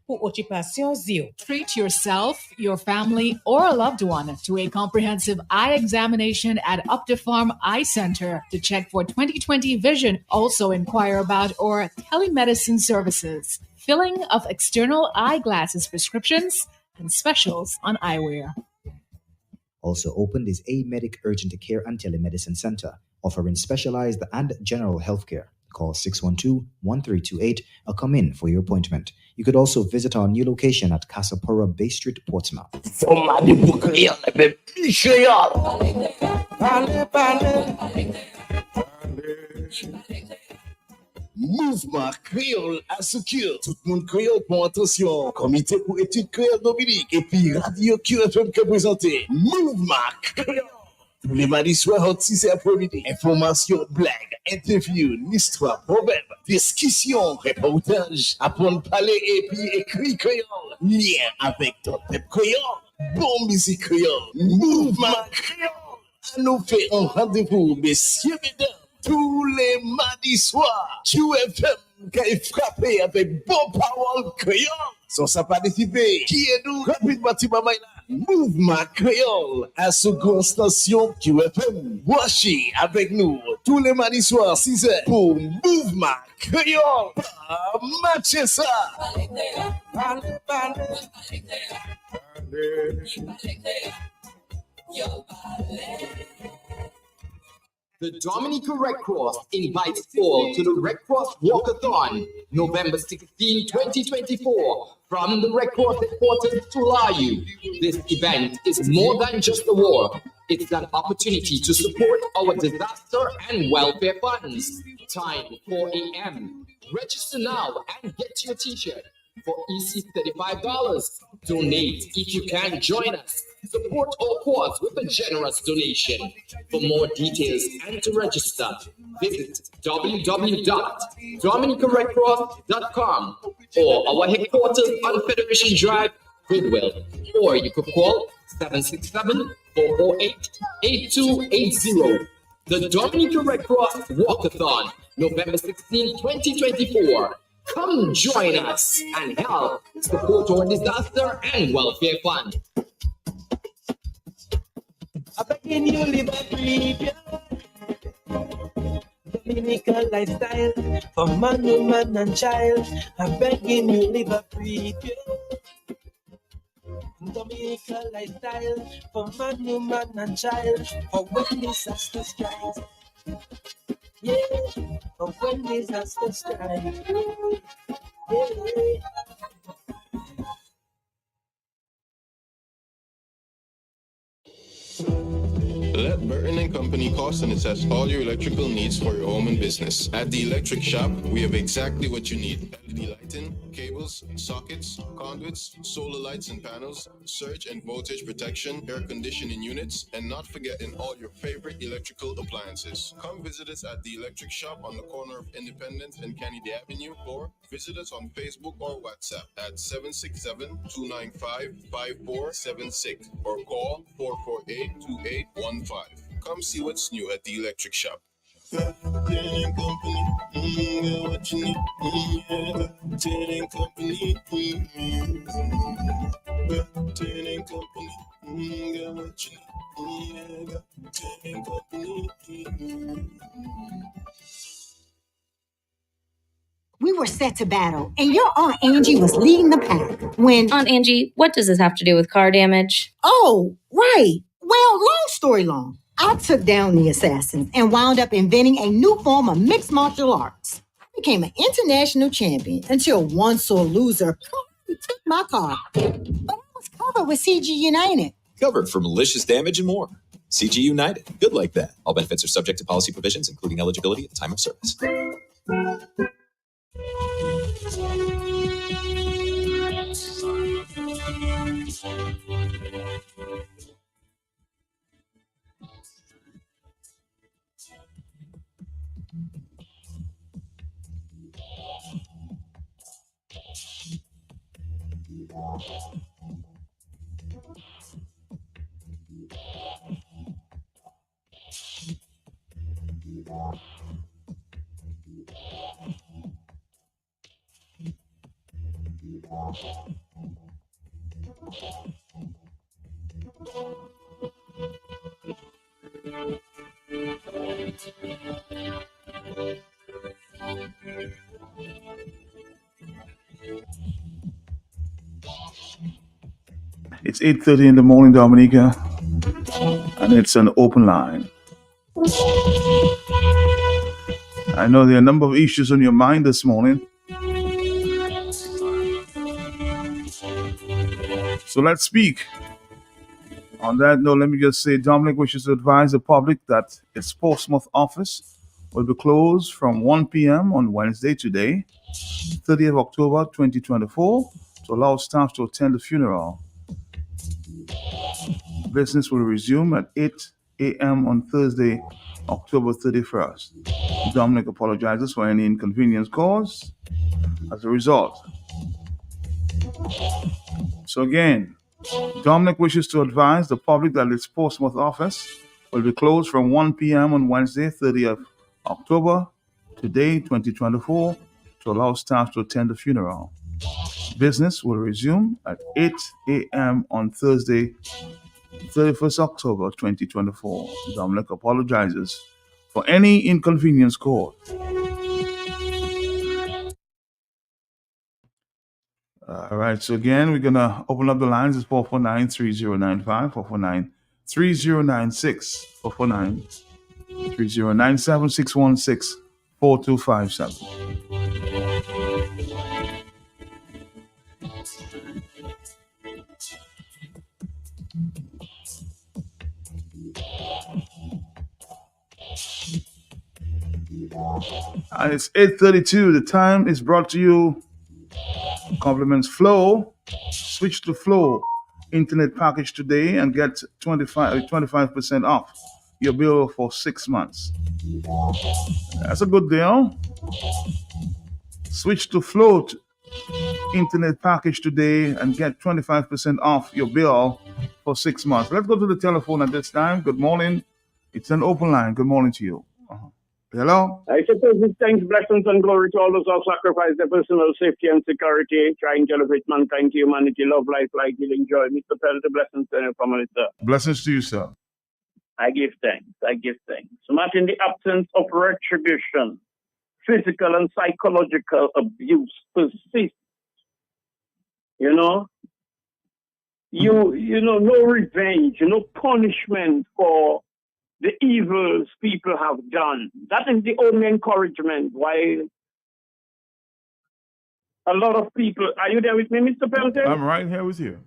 pour occupation zéro. Treat yourself, your family, or a loved one to a comprehensive eye examination at Optifarm Eye Center to check for 20/20 vision. Also inquire about our telemedicine services, filling of external eyeglasses prescriptions, and specials on eyewear. Also opened is A Medic Urgent Care and Telemedicine Center, offering specialized and general healthcare. Call 612-1328 or come in for your appointment. You could also visit our new location at Casapora Bay Street, Portsmouth. Mouvement créole à Secure. Tout le monde créole pour attention. Comité pour études créole Dominique. Et puis Radio QFM qui présenté. Mouvement créole. Tous les mardis soirs, entre 6 et après-midi. Information, blagues, interviews, l'histoire, problème, discussion, reportage, apprendre à parler et puis écrit créole. Lien avec ton peuple créole. Bon musique créole. Mouvement créole. À nous faire un rendez-vous, messieurs, mesdames. Tous les mardis soirs, QFM qui est frappé avec bon parole créole. Sans ça participer, qui est nous? Rapide bâtiment là. Mouvement créole à seconde station QFM. Voici avec nous tous les mardis soirs 6h pour Mouvement créole. Matchez ça. The Dominica Red Cross invites all to the Red Cross Walkathon, November 16, 2024, from the Red Cross headquarters to Layu. This event is more than just a war. It's an opportunity to support our disaster and welfare funds. Time 4 a.m. Register now and get your t-shirt for EC $35. Donate if you can join us. Support our cause with a generous donation. For more details and to register, visit www.dominicaredcross.com or our headquarters on Federation Drive, Goodwill, or you could call 767-448-8280. The Dominica Red Cross Walkathon, November 16, 2024. Come join us and help support our disaster and welfare fund. I begin you live a free Dominica lifestyle for man, woman, and child. I begin you live a free Dominica lifestyle for man, woman, and child. For when disaster strikes, yeah. For when disaster strikes, yeah. Let Burton & Company cost and assess all your electrical needs for your home and business. At the Electric Shop, we have exactly what you need. LED lighting, cables, sockets, conduits, solar lights and panels, surge and voltage protection, air conditioning units, and not forgetting all your favorite electrical appliances. Come visit us at the Electric Shop on the corner of Independence and Kennedy Avenue, or visit us on Facebook or WhatsApp at 767-295-5476 or call 448-2815. Come see what's new at the Electric Shop. We were set to battle, and your Aunt Angie was leading the pack when... Aunt Angie, what does this have to do with car damage? Oh, right. Well, long story long. I took down the assassins and wound up inventing a new form of mixed martial arts. I became an international champion until one sore loser took my car. But I was covered with CG United. Covered for malicious damage and more. CG United. Good like that. All benefits are subject to policy provisions, including eligibility at the time of service. It's 8:30 in the morning, Dominica, and it's an open line. I know there are a number of issues on your mind this morning. So let's speak. On that note, let me just say Dominic wishes to advise the public that its Portsmouth office will be closed from 1 p.m. on Wednesday today, 30th October 2024, to allow staff to attend the funeral. Business will resume at 8 a.m. on Thursday, October 31st. Dominic apologizes for any inconvenience caused as a result. So again, Dominic wishes to advise the public that its Portsmouth office will be closed from 1 p.m. on Wednesday, 30th October, today, 2024, to allow staff to attend the funeral. Business will resume at 8 a.m. on Thursday, 31st October, 2024. Dominic apologizes for any inconvenience caused. All right, so again, we're going to open up the lines. It's 449-3095, 449-3096, 449-3097, 616-4257. And it's 8:32. The time is brought to you. Compliments Flow. Switch to Flow internet package today and get 25% off your bill for 6 months. That's a good deal. Switch to Flow internet package today and get 25% off your bill for 6 months. Let's go to the telephone at this time. Good morning. It's an open line. Good morning to you. Hello? I suppose it's thanks, blessings, and glory to all those who sacrifice their personal safety and security, trying to elevate mankind to humanity, love life, light, healing, joy. Mr. Pelter, blessings to your family, sir. Blessings to you, sir. I give thanks. So much in the absence of retribution, physical and psychological abuse persists. You know, no revenge, no punishment for the evils people have done. That is the only encouragement why a lot of people, are you there with me, Mr. Pelton? I'm right here with you.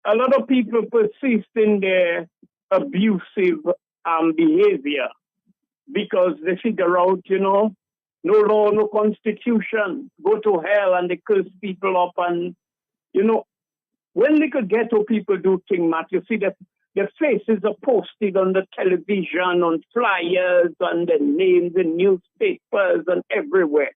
A lot of people persist in their abusive behavior because they figure out, no law, no constitution, go to hell, and they curse people up. And, when little ghetto people do things, Matt, you see that their faces are posted on the television, on flyers, on their names in newspapers and everywhere.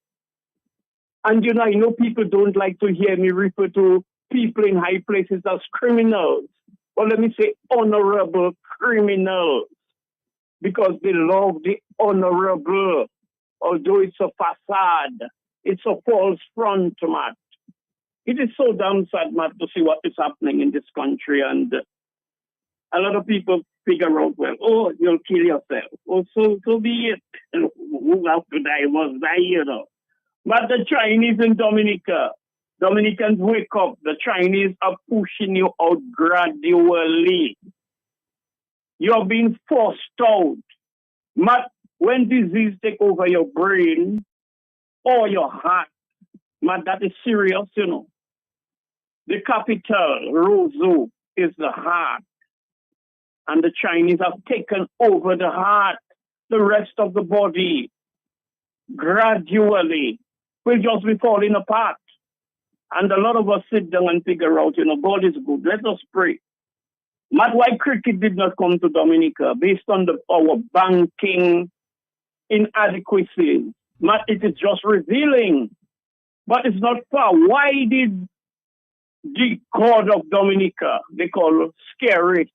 And, I know people don't like to hear me refer to people in high places as criminals. Well, let me say honorable criminals, because they love the honorable, although it's a facade. It's a false front, Matt. It is so damn sad, Matt, to see what is happening in this country. And a lot of people figure out, well, you'll kill yourself. Oh, so be it. Who has to die must die, But the Chinese in Dominica, Dominicans wake up. The Chinese are pushing you out gradually. You're being forced out. But when disease take over your brain or your heart, that is serious, The capital, Roseau, is the heart. And the Chinese have taken over the heart. The rest of the body gradually will just be falling apart. And a lot of us sit down and figure out, God is good. Let us pray. Not why cricket did not come to Dominica based on our banking inadequacies. It is just revealing. But it's not far. Why did the God of Dominica, they call Scary,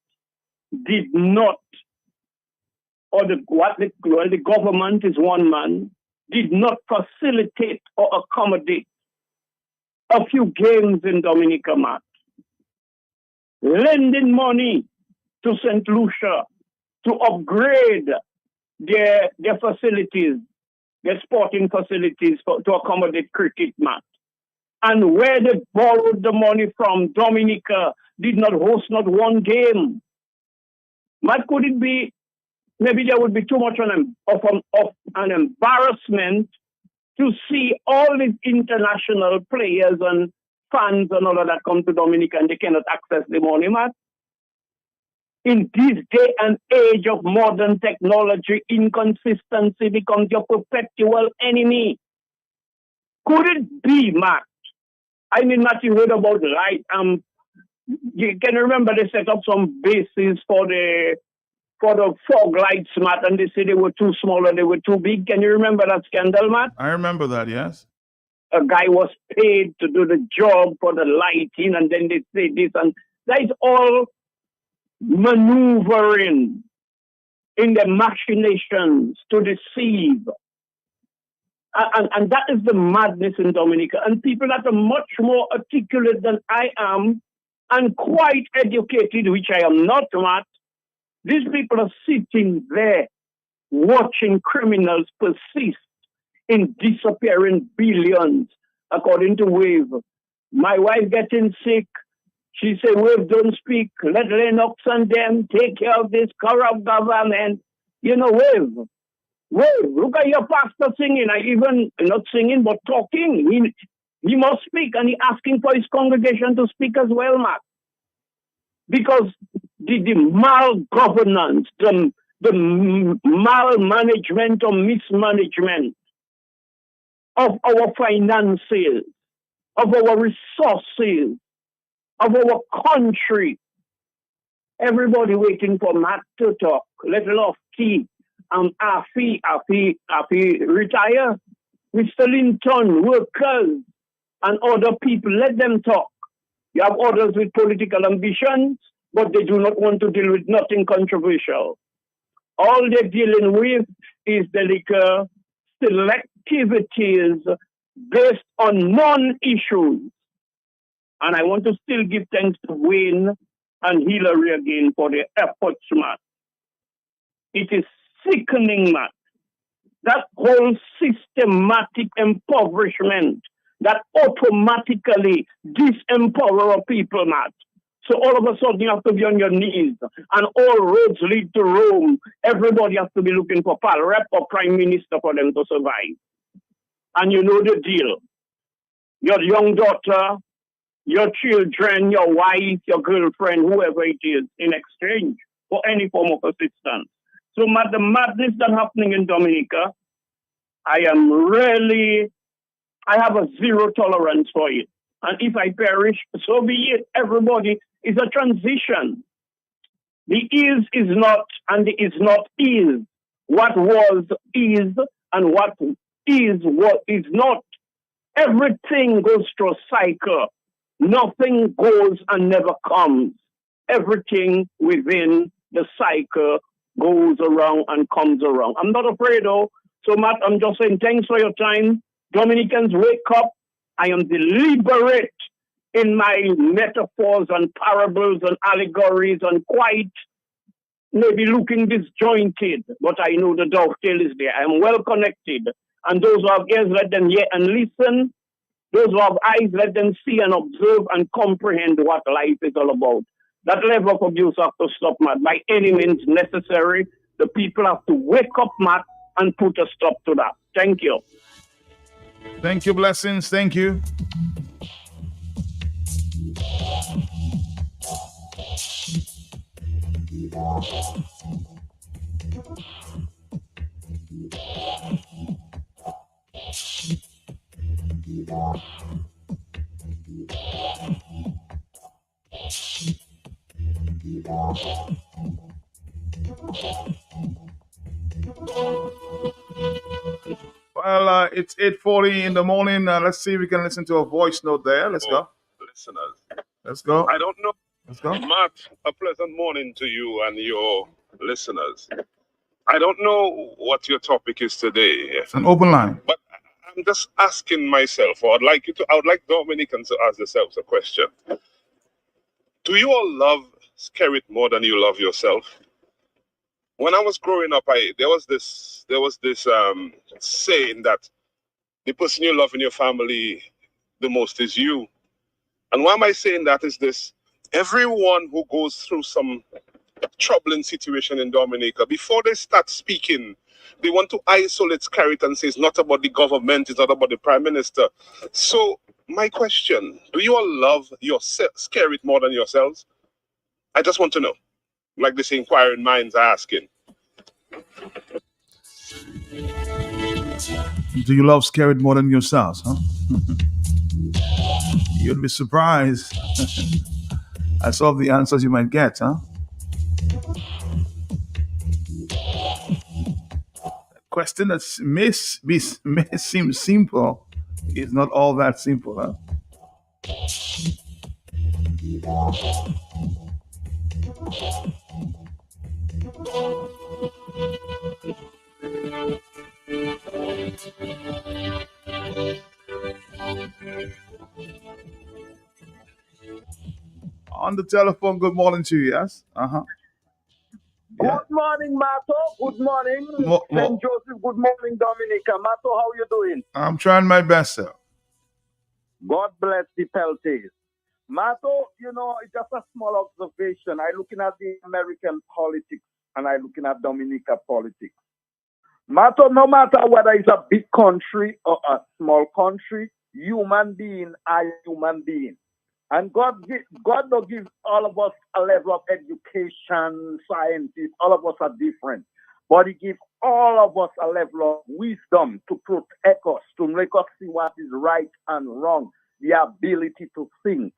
did not, or the government is one man, did not facilitate or accommodate a few games in Dominica, Matt. Lending money to St. Lucia to upgrade their facilities, their sporting facilities to accommodate cricket, Matt. And where they borrowed the money from, Dominica did not host not one game. Matt, could it be, maybe there would be too much of an embarrassment to see all these international players and fans and all of that come to Dominica and they cannot access the money, Matt? In this day and age of modern technology, inconsistency becomes your perpetual enemy. Could it be, Matt? I mean, Matt, you heard about light. You can remember they set up some bases for the fog lights, Matt, and they said they were too small or they were too big. Can you remember that scandal, Matt? I remember that, yes. A guy was paid to do the job for the lighting, and then they say this, and that is all maneuvering in the machinations to deceive. And that is the madness in Dominica. And people that are much more articulate than I am and quite educated, which I am not, Matt, these people are sitting there watching criminals persist in disappearing billions, according to Wave. My wife getting sick. She said, Wave, don't speak. Let Lennox and them take care of this corrupt government. You know, Wave, look at your pastor singing. I even, not singing, but talking. He must speak, and he's asking for his congregation to speak as well, Matt. Because the malgovernance, the malmanagement or mismanagement of our finances, of our resources, of our country. Everybody waiting for Matt to talk. Let Lofty Afi retire. Mr. Linton, workers, and other people, let them talk. You have others with political ambitions, but they do not want to deal with nothing controversial. All they're dealing with is the liquor selectivities based on non-issues. And I want to still give thanks to Wayne and Hillary again for their efforts, Matt. It is sickening, Matt. That whole systematic impoverishment that automatically disempower our people, Matt. So all of a sudden you have to be on your knees and all roads lead to Rome. Everybody has to be looking for Pal Rep or Prime Minister for them to survive. And you know the deal. Your young daughter, your children, your wife, your girlfriend, whoever it is, in exchange for any form of assistance. So the madness that's happening in Dominica, I have a zero tolerance for it. And if I perish, so be it. Everybody is a transition. The is not, and the is not is. What was is, and what is what is not. Everything goes through a cycle. Nothing goes and never comes. Everything within the cycle goes around and comes around. I'm not afraid, though. So, Matt, I'm just saying thanks for your time. Dominicans, wake up. I am deliberate in my metaphors and parables and allegories and quite maybe looking disjointed, but I know the dovetail is there. I am well connected. And those who have ears, let them hear and listen. Those who have eyes, let them see and observe and comprehend what life is all about. That level of abuse has to stop, Matt, by any means necessary. The people have to wake up, Matt, and put a stop to that. Thank you. Thank you, Blessings. Thank you. Well, it's 8:40 in the morning. Let's see if we can listen to a voice note there. Let's go. Listeners. Let's go. I don't know. Let's go. Matt, a pleasant morning to you and your listeners. I don't know what your topic is today. It's an open line. But I'm just asking myself, or I would like Dominicans to ask themselves a question. Do you all love Skerrit more than you love yourself? When I was growing up, there was this saying that the person you love in your family the most is you. And why am I saying that is this? Everyone who goes through some troubling situation in Dominica, before they start speaking, they want to isolate Skerrit and say it's not about the government, it's not about the prime minister. So my question, do you all love Skerrit more than yourselves? I just want to know. Like this inquiring minds are asking. Do you love Skerrit more than yourselves, huh? You'd be surprised at some of the answers you might get, huh? Question that may seem simple is not all that simple, huh? On the telephone, good morning to you, yes? Uh-huh. Yeah. Good morning, Mato. Good morning, St. Joseph. Good morning, Dominica. Mato, how you doing? I'm trying my best, sir. God bless the Peltes. Mato, it's just a small observation. I looking at the American politics and I looking at Dominica politics. Mato, no matter whether it's a big country or a small country, human being are human being. And God don't give all of us a level of education, sciences. All of us are different. But He gives all of us a level of wisdom to protect us, to make us see what is right and wrong, the ability to think.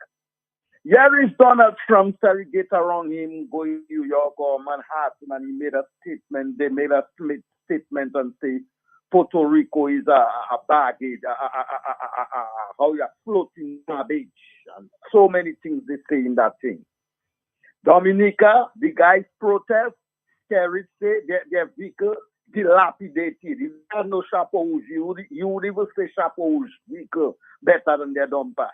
Here is Donald Trump surrogate around him going to New York or Manhattan, and he made a statement. They made a statement and say Puerto Rico is a baggage, how you are floating garbage, and so many things they say in that thing. Dominica, the guys protest, Skerrit say their vehicle dilapidated. If there's no chapeau rouge, you would even say chapeau rouge vehicle better than their dumper.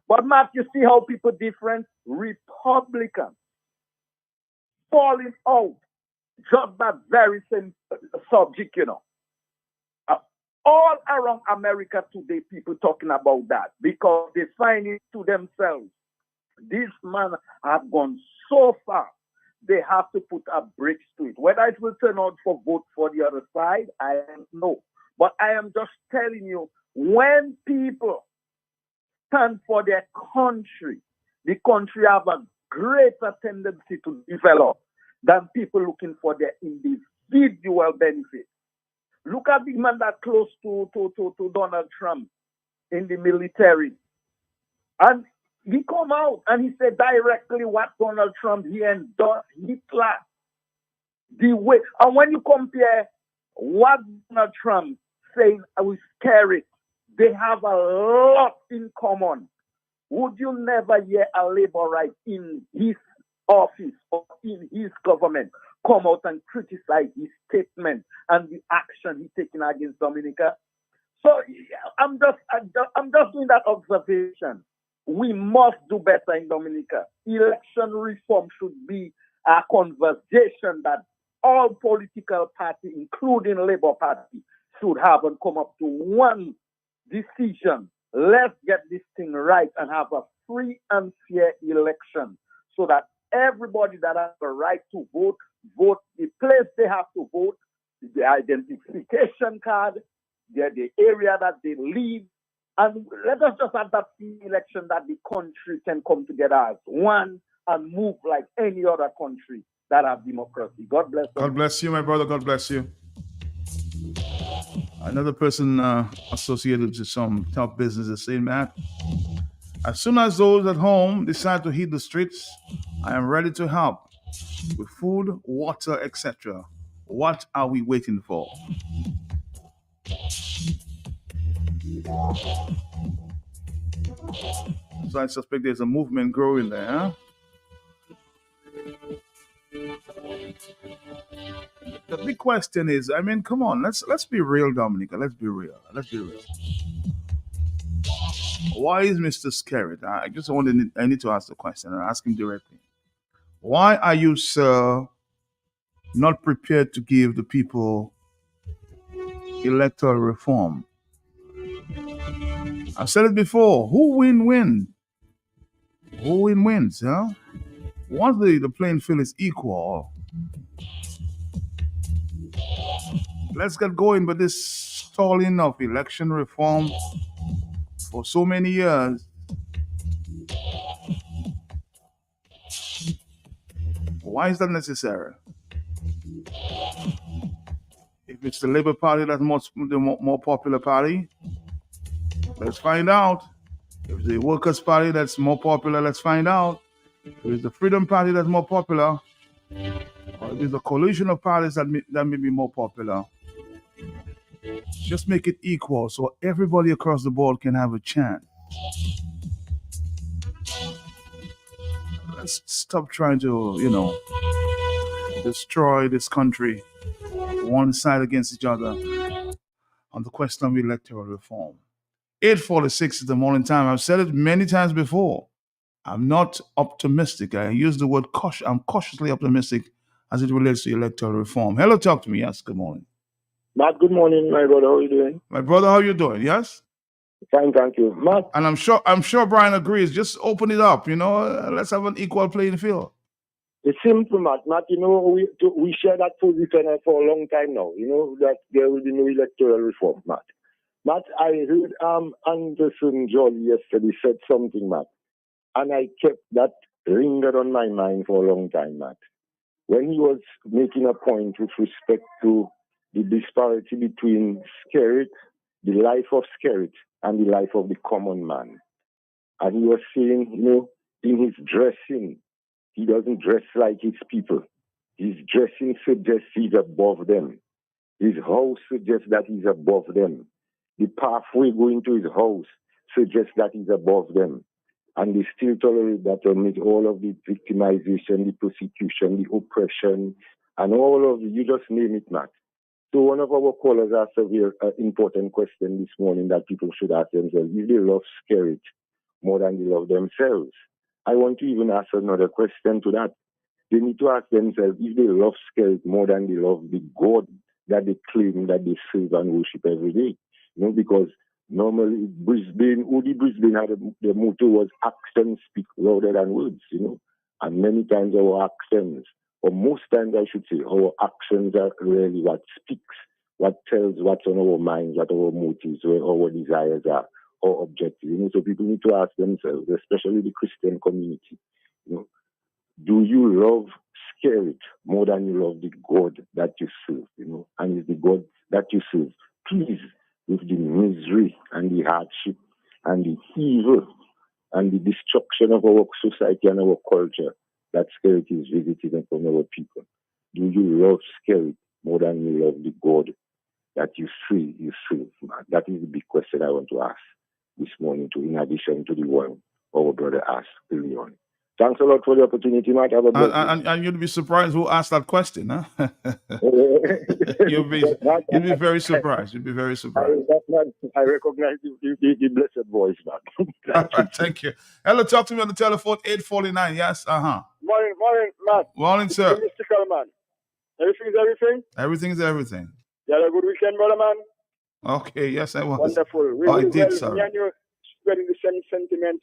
But Matt, you see how people different? Republicans falling out just that very same subject, all around America today, people talking about that because they find it to themselves. This man have gone so far, they have to put a brakes to it. Whether it will turn out for vote for the other side, I don't know. But I am just telling you, when people stand for their country, the country have a greater tendency to develop than people looking for their individual benefit. Look at the man that close to Donald Trump in the military. And he come out and he said directly what Donald Trump, he endorsed Hitler. The way, and when you compare what Donald Trump saying with Skerrit, they have a lot in common. Would you never hear a labor right in his office or in his government come out and criticize his statement and the action he's taking against Dominica? So I'm just doing that observation. We must do better in Dominica. Election reform should be a conversation that all political parties, including Labour Party, should have and come up to one decision. Let's get this thing right and have a free and fair election so that everybody that has the right to vote the place they have to vote, the identification card, the area that they live, and let us just have that election that the country can come together as one and move like any other country that have democracy. God bless them. God bless you, my brother. God bless you. Another person associated to some top business is saying, Matt, as soon as those at home decide to hit the streets, I am ready to help with food, water, etc. What are we waiting for? So I suspect there's a movement growing there, huh? The big question is, I mean, come on, let's be real, Dominica. Let's be real. Let's be real. Why is Mr. Scared? I need to ask the question and ask him directly. Why are you, sir, not prepared to give the people electoral reform? I've said it before. Who win? Who wins, huh? Once the playing field is equal, let's get going. But this stalling of election reform for so many years, why is that necessary? If it's the Labour Party that's the more popular party, let's find out. If it's the Workers' Party that's more popular, let's find out. If it's the Freedom Party that's more popular, or if it's a coalition of parties that may be more popular, just make it equal so everybody across the board can have a chance. Let's stop trying to, destroy this country, one side against each other, on the question of electoral reform. 8:46 is the morning time. I've said it many times before. I'm not optimistic. I use the word cautious. I'm cautiously optimistic as it relates to electoral reform. Hello, talk to me. Yes, good morning. Matt, good morning, my brother. How are you doing? My brother, how are you doing? Yes? Fine, thank you. Matt. And I'm sure Brian agrees. Just open it up, let's have an equal playing field. It's simple, Matt. Matt, we share that position for a long time now, that there will be no electoral reform, Matt. Matt, I heard Anderson Jolly yesterday said something, Matt, and I kept that lingered on my mind for a long time, Matt. When he was making a point with respect to the disparity between Skerrit, the life of Skerrit, and the life of the common man. And he was saying, in his dressing, he doesn't dress like his people. His dressing suggests he's above them. His house suggests that he's above them. The pathway going to his house suggests that he's above them. And they still tolerate that amid all of the victimization, the persecution, the oppression, and all of you just name it, Matt. So one of our callers asked a very important question this morning that people should ask themselves: if they love Skerrit more than they love themselves? I want to even ask another question to that. They need to ask themselves if they love Skerrit more than they love the God that they claim that they serve and worship every day. Because normally Brisbane had the motto was actions speak louder than words, and many times our actions, or most times I should say, our actions are really what speaks, what tells what's on our minds, what our motives, where our desires are, our objectives. So people need to ask themselves, especially the Christian community, do you love Skerrit more than you love the God that you serve? And is the God that you serve pleased with the misery and the hardship and the evil and the destruction of our society and our culture that Skerrit is visiting upon our people? Do you love Skerrit more than you love the God that you serve? That is the big question I want to ask this morning, in addition to the one our brother asked early on. Thanks a lot for the opportunity, Matt. Have a blessed day. And you'd be surprised who asked that question, huh? You'd be very surprised. You'd be very surprised. I recognize the blessed voice, Matt. Thank you. Hello, talk to me on the telephone, 849. Yes, Morning, Matt. Morning, sir. Mystical, man. Everything's everything? Everything's everything. You had a good weekend, brother, man? Okay, yes, I was. Wonderful. I did, sir. Me and you spreading the same sentiment,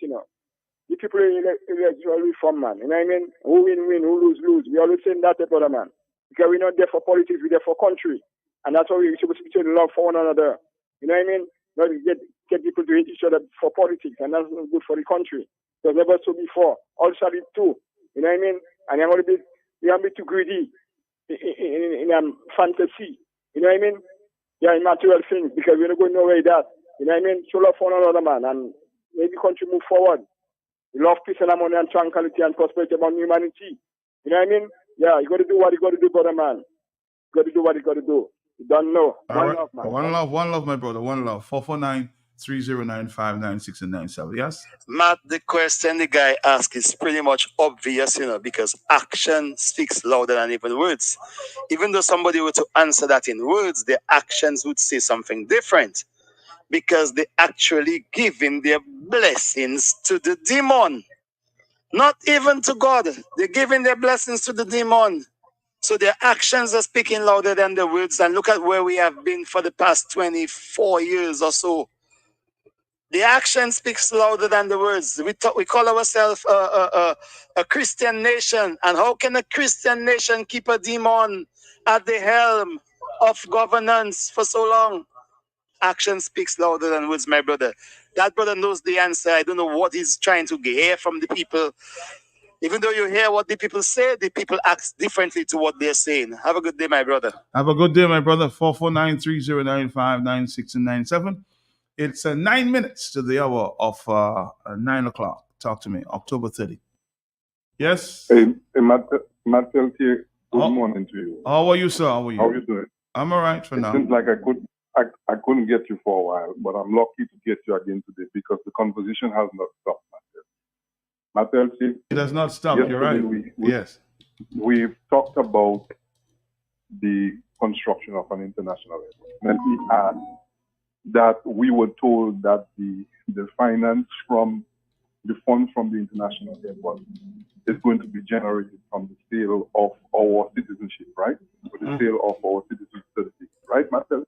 The people in electoral reform, man. You know what I mean? Who win, who lose. We always saying that, brother, man. Because we're not there for politics, we're there for country. And that's why we're supposed to be showing love for one another. You know what I mean? Not get people to hate each other for politics, and that's not good for the country. It was never so before. Also did too. You know what I mean? And we are a bit too greedy in fantasy. You know what I mean? Yeah, in material things, because we're not going nowhere with that. You know what I mean? Show love for one another, man, and make the country move forward. We love peace and harmony and tranquility and prosperity among humanity. You know what I mean? Yeah, you got to do what you got to do, brother, man. You got to do what you got to do. You don't know. One love, my brother. One love. 449 449-309-596 and 97. Yes? Matt, the question the guy asked is pretty much obvious, because action speaks louder than even words. Even though somebody were to answer that in words, their actions would say something different because they actually giving their blessings to the demon, not even to God. They're giving their blessings to the demon. So their actions are speaking louder than the words. And look at where we have been for the past 24 years or so. The action speaks louder than the words. We call ourselves a Christian nation. And how can a Christian nation keep a demon at the helm of governance for so long? Action speaks louder than words, my brother. That brother knows the answer. I don't know what he's trying to hear from the people. Even though you hear what the people say, the people act differently to what they're saying. Have a good day, my brother. Have a good day, my brother. 449-309-596 and 97. It's 9 minutes to the hour of 9 o'clock. Talk to me. October 30. Yes? Hey, Mattel, good morning to you. How are you, sir? How are you? How are you doing? I'm all right for now. It seems like I couldn't get you for a while, but I'm lucky to get you again today because the conversation has not stopped, Mattel. It has not stopped, you're right. Yes. We've talked about the construction of an international airport. Let me add that we were told that the finance from the funds from the international airport is going to be generated from the sale of our citizenship, right? For the sale of our citizenship certificate, right, Mattel?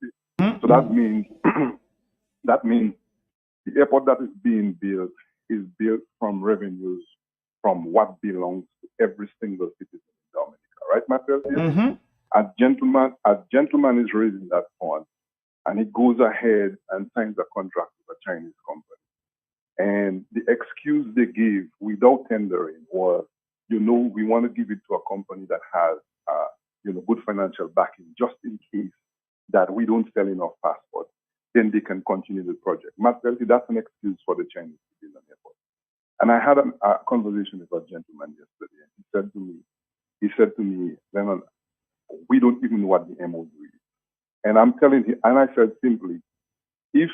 So that means the airport that is being built is built from revenues from what belongs to every single citizen in Dominica, right, Mattel? A gentleman is raising that fund, and he goes ahead and signs a contract with a Chinese company. And the excuse they gave without tendering was, we want to give it to a company that has, good financial backing, just in case that we don't sell enough passports, then they can continue the project. Mattel, that's an excuse for the Chinese to build an airport. And I had a conversation with a gentleman yesterday, and he said to me, Lennon, we don't even know what the MOU is. And I'm telling him, and I said simply, if,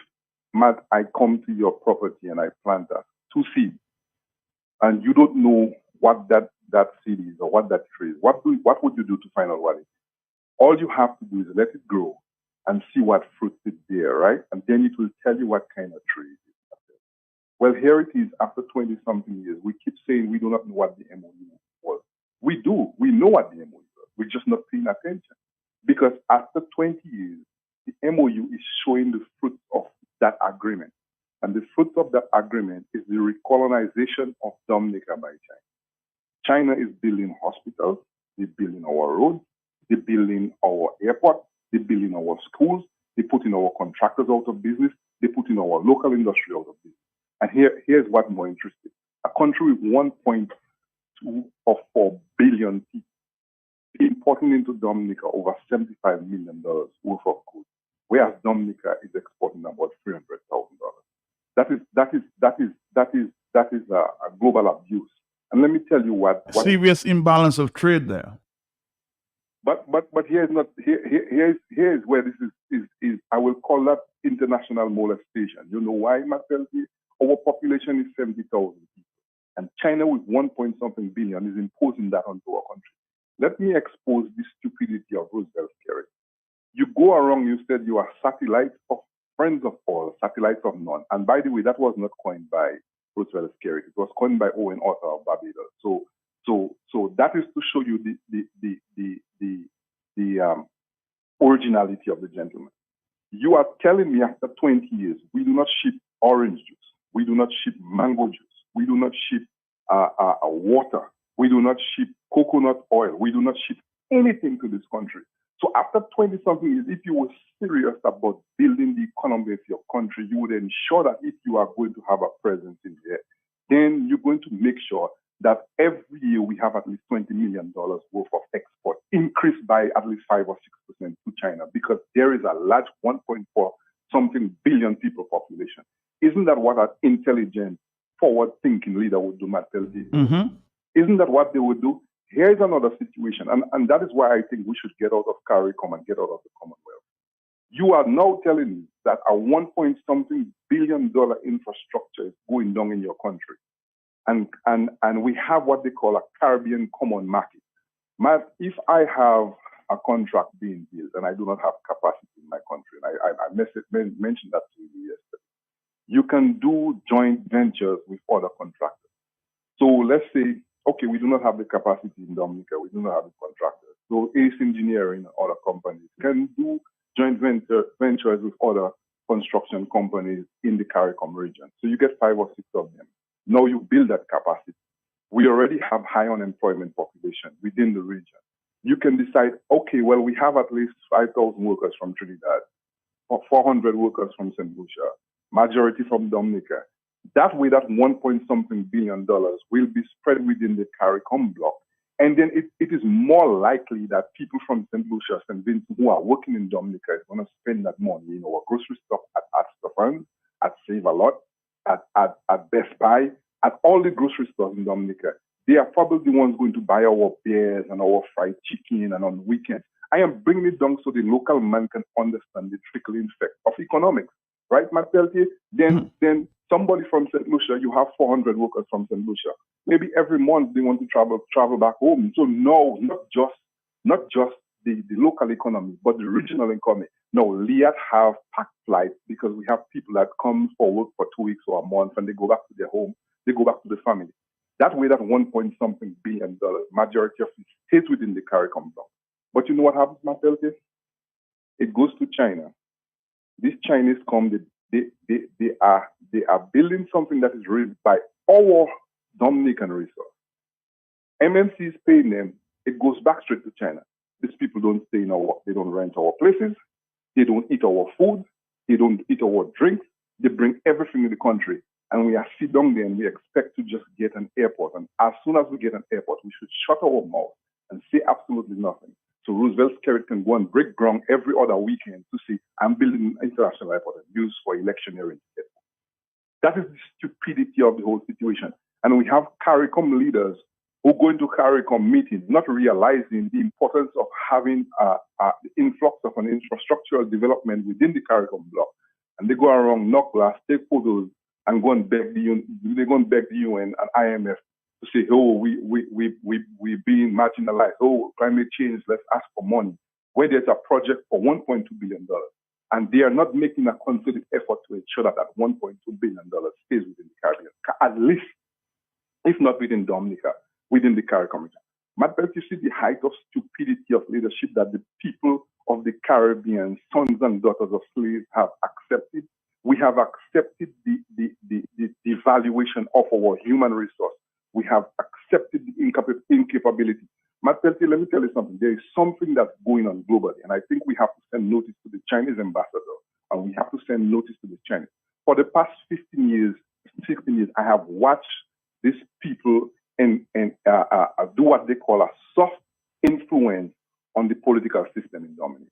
Matt, I come to your property and I plant 2 seeds, and you don't know what that seed is or what that tree is, what would you do to find out what it is? All you have to do is let it grow and see what fruit is there, right? And then it will tell you what kind of tree it is. Well, here it is after 20-something years. We keep saying we do not know what the MOU was. We do. We know what the MOU was. We're just not paying attention. Because after 20 years, the MOU is showing the fruit of that agreement. And the fruit of that agreement is the recolonization of Dominica by China. China is building hospitals, they're building our roads, they're building our airport, they're building our schools, they're putting our contractors out of business, they're putting our local industry out of business. And here's what's more interesting. A country with 1.24 billion people importing into Dominica over $75 million worth of goods, whereas Dominica is exporting about $300,000. That is a global abuse. And let me tell you what serious imbalance of trade there. But here's where this is I will call that international molestation. You know why, Marcel? Our population is 70,000 people, and China with 1.something billion is imposing that onto our country. Let me expose the stupidity of Roosevelt Carey. You go around, you said you are satellites of friends of all, satellites of none. And by the way, that was not coined by Roosevelt Carey. It was coined by Owen Arthur of Barbados. So that is to show you the originality of the gentleman. You are telling me after 20 years, we do not ship orange juice, we do not ship mango juice, we do not ship water, we do not ship coconut oil, we do not ship anything to this country. So after 20-something years, if you were serious about building the economy of your country, you would ensure that if you are going to have a presence in there, then you're going to make sure that every year we have at least $20 million worth of export, increased by at least 5 or 6% to China, because there is a large 1.4-something billion people population. Isn't that what an intelligent, forward-thinking leader would do, Marcel? Mm-hmm. Isn't that what they would do? Here's another situation, and that is why I think we should get out of CARICOM and get out of the Commonwealth. You are now telling me that a 1-point-something billion dollar infrastructure is going down in your country. And we have what they call a Caribbean common market. If I have a contract being built and I do not have capacity in my country, and I mentioned that to you yesterday, you can do joint ventures with other contractors. So let's say, okay, we do not have the capacity in Dominica, we do not have the contractors. So Ace Engineering and other companies can do joint ventures with other construction companies in the CARICOM region. So you get 5 or 6 of them. Now you build that capacity. We already have high unemployment population within the region. You can decide, okay, well, we have at least 5,000 workers from Trinidad, or 400 workers from St. Lucia, majority from Dominica. That way, that 1-point-something billion dollars will be spread within the CARICOM block. And then it is more likely that people from St. Lucia, St. Vincent, who are working in Dominica, is going to spend that money in our grocery store at Stephens, at Save a Lot, at Best Buy, at all the grocery stores in Dominica. They are probably the ones going to buy our beers and our fried chicken and on weekends. I am bringing it down so the local man can understand the trickling effect of economics, right, Matt Peltier? Then somebody from St. Lucia, you have 400 workers from St. Lucia. Maybe every month they want to travel back home. So no, not just the local economy, but the regional economy. No, Liat have packed flights because we have people that come for work for 2 weeks or a month and they go back to their home, they go back to the family. That way, that 1-point-something billion dollars, majority of it stays within the CARICOM block. But you know what happens, Matt Peltier? It goes to China. These Chinese come, they are building something that is raised by our Dominican resource. MMC is paying them. It goes back straight to China. These people don't stay they don't rent our places. They don't eat our food. They don't eat our drinks. They bring everything in the country. And we are sit down there and we expect to just get an airport. And as soon as we get an airport, we should shut our mouth and say absolutely nothing. So Roosevelt Skerrit can go and break ground every other weekend to say, I'm building an international airport and use for electioneering. That is the stupidity of the whole situation. And we have CARICOM leaders who go into CARICOM meetings not realizing the importance of having the influx of an infrastructural development within the CARICOM block. And they go around, knock glass, take photos, and go and beg the UN and IMF to say, oh, we being marginalized. Oh, climate change, let's ask for money. Where there's a project for $1.2 billion. And they are not making a concerted effort to ensure that that $1.2 billion stays within the Caribbean. At least, if not within Dominica, within the CARICOM region. Matt Belt, you see the height of stupidity of leadership that the people of the Caribbean, sons and daughters of slaves, have accepted. We have accepted the devaluation of our human resource. We have accepted the incapability. Matt Peltier, let me tell you something. There is something that's going on globally, and I think we have to send notice to the Chinese ambassador, and we have to send notice to the Chinese. For the past 16 years, I have watched these people and do what they call a soft influence on the political system in Dominica.